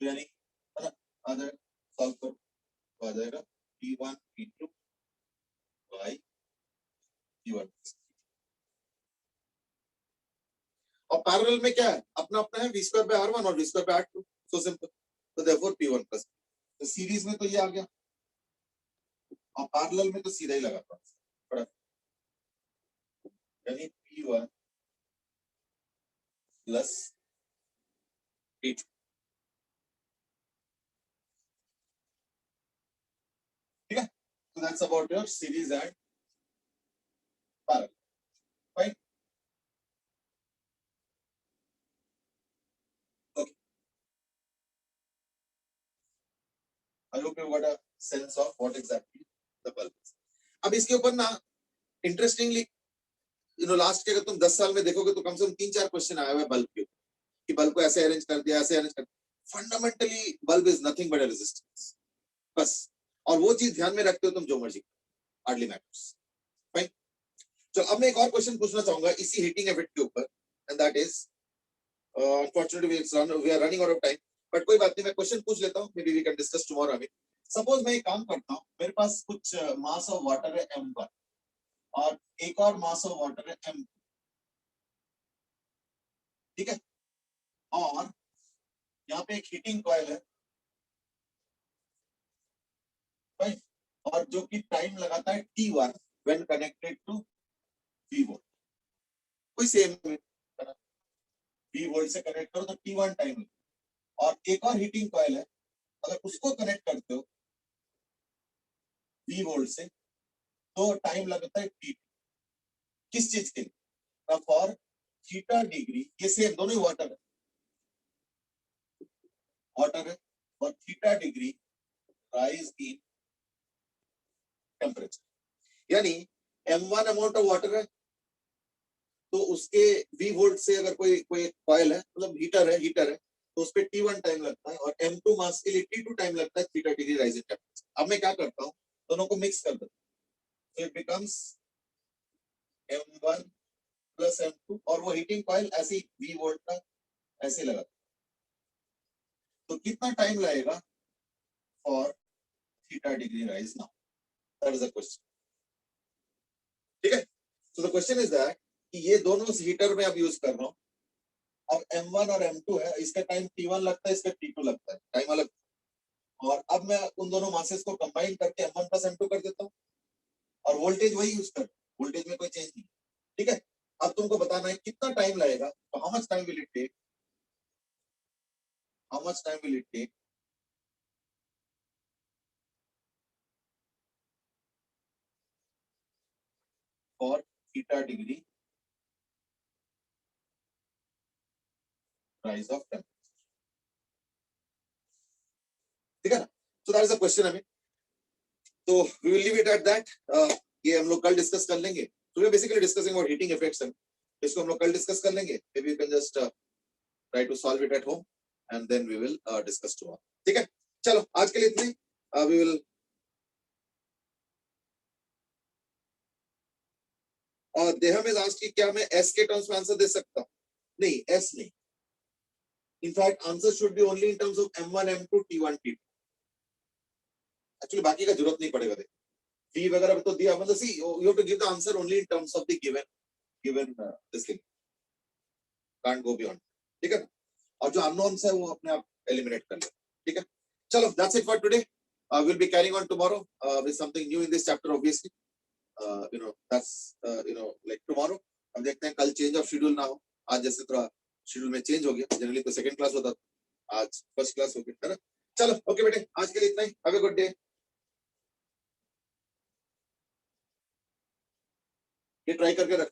यानी है ना, आ जाएगा, सॉल्व करो तो आ जाएगा p1 p2 बाय p1। और पैरेलल में क्या है, अपना अपना है, v स्क्वायर बाय r1 और v square by r2, so simple. तो देयरफॉर p1 प्लस, तो सीरीज में तो ये आ गया, और पैरेलल में तो सीधा ही लगा था, यानी p1 प्लस p2। ठीक है, so that's about your series and parallel, right? Okay, I hope you got a sense of what exactly the bulb is. अब इसके ऊपर ना इंटरेस्टिंगली यू नो लास्ट के अगर तुम 10 साल में देखोगे तो कम से कम 3-4 क्वेश्चन आए हुए बल्ब के ऊपर, कि बल्ब को ऐसे अरेंज कर दिया, ऐसे अरेंज कर दिया। Fundamentally bulb is nothing but a resistance, बस। और वो चीज ध्यान में रखते हो तुम जो मर्जी, हार्डली मैटर्स, फाइन। चलो अब मैं एक और क्वेश्चन पूछना चाहूंगा इसी हीटिंग इफेक्ट के ऊपर, and that is unfortunately we are running out of time, but कोई बात नहीं, मैं क्वेश्चन पूछ लेता हूँ, maybe we can discuss tomorrow. I mean suppose मैं एक काम करता हूँ, मेरे पास कुछ मास ऑफ वाटर है m1 और एक और मास ऑफ वाटर है m2, ठीक है, और यहाँ पे एक हीटिंग कॉइल है, राइट, और जो कि टाइम लगाता है t1 when connected to v volt, कोई सेम v वोल्ट से कनेक्ट करो तो t1 टाइम, और एक और हीटिंग कॉइल है, अगर उसको कनेक्ट करते हो v वोल्ट से तो टाइम लगता है t, किस चीज के लिए, फॉर थीटा डिग्री, ये सेम दोनों ही वाटर है, और theta degree rise in temperature, यानी m1 अमाउंट ऑफ वाटर है, तो उसके v वोल्ट से अगर कोई कोई कॉइल है, मतलब हीटर है तो उस पे t1 टाइम लगता है, और m2 मास के लिए t2 टाइम लगता है, theta degree rise in temperature. अब मैं क्या करता हूँ, दोनों को मिक्स कर देता हूँ, तो it becomes m1 plus m2, और वो हीटिंग कॉइल ऐसे ही v वोल्ट का ऐसे लगा, तो कितना टाइम लगेगा for theta degree rise now, that is the question. ठीक है, so the question is that कि ये दोनों हीटर में अब यूज कर रहा हूँ, अब m1 और m2 है, इसका टाइम t1 लगता है, इसका t2 लगता है, टाइम अलग, और अब मैं उन दोनों मासेस को कंबाइन करके m1 प्लस m2 कर देता हूँ, और वोल्टेज वही यूज कर, वोल्टेज में कोई चेंज नहीं। ठीक है, अब तुमको बताना है कितना टाइम लगेगा, तो how much time will it take, for theta degree rise of temperature. ठीक है ना, so that is the question. हमें तो we will leave it at that, ये हम लोग कल डिस्कस कर लेंगे, तो we basically discussing about heating effects, इसको हम लोग कल डिस्कस कर लेंगे, maybe you can just try to solve it at home and then we will discuss tomorrow. ठीक है, चलो आज के लिए इतने, वी विल और देहम इज आस्क्ड कि क्या मैं एस के टर्म्स में आंसर दे सकता हूँ? नहीं, एस नहीं. In fact answer should be only in terms of M1 M2 T1 T2. Actually बाकी का जरूरत नहीं पड़ेगा. देखो V वगैरह तो दिया, मतलब see you have to give the answer only in terms of the given this thing. Can't go beyond. ठीक है ना? और जो अननोन्स है वो अपने आप एलिमिनेट कर ले. ठीक है, चलो that's it for today. We'll be carrying on tomorrow with something new in this chapter, obviously. That's like tomorrow. अब देखते हैं कल चेंज ऑफ शेड्यूल ना हो. आज जैसे थोड़ा शेड्यूल में चेंज हो गया, जनरली तो सेकंड क्लास होता था, आज फर्स्ट क्लास हो गया, है ना? चलो ओके बेटे, आज के लिए इतना ही. Have a good day. ये ट्राई करके रख.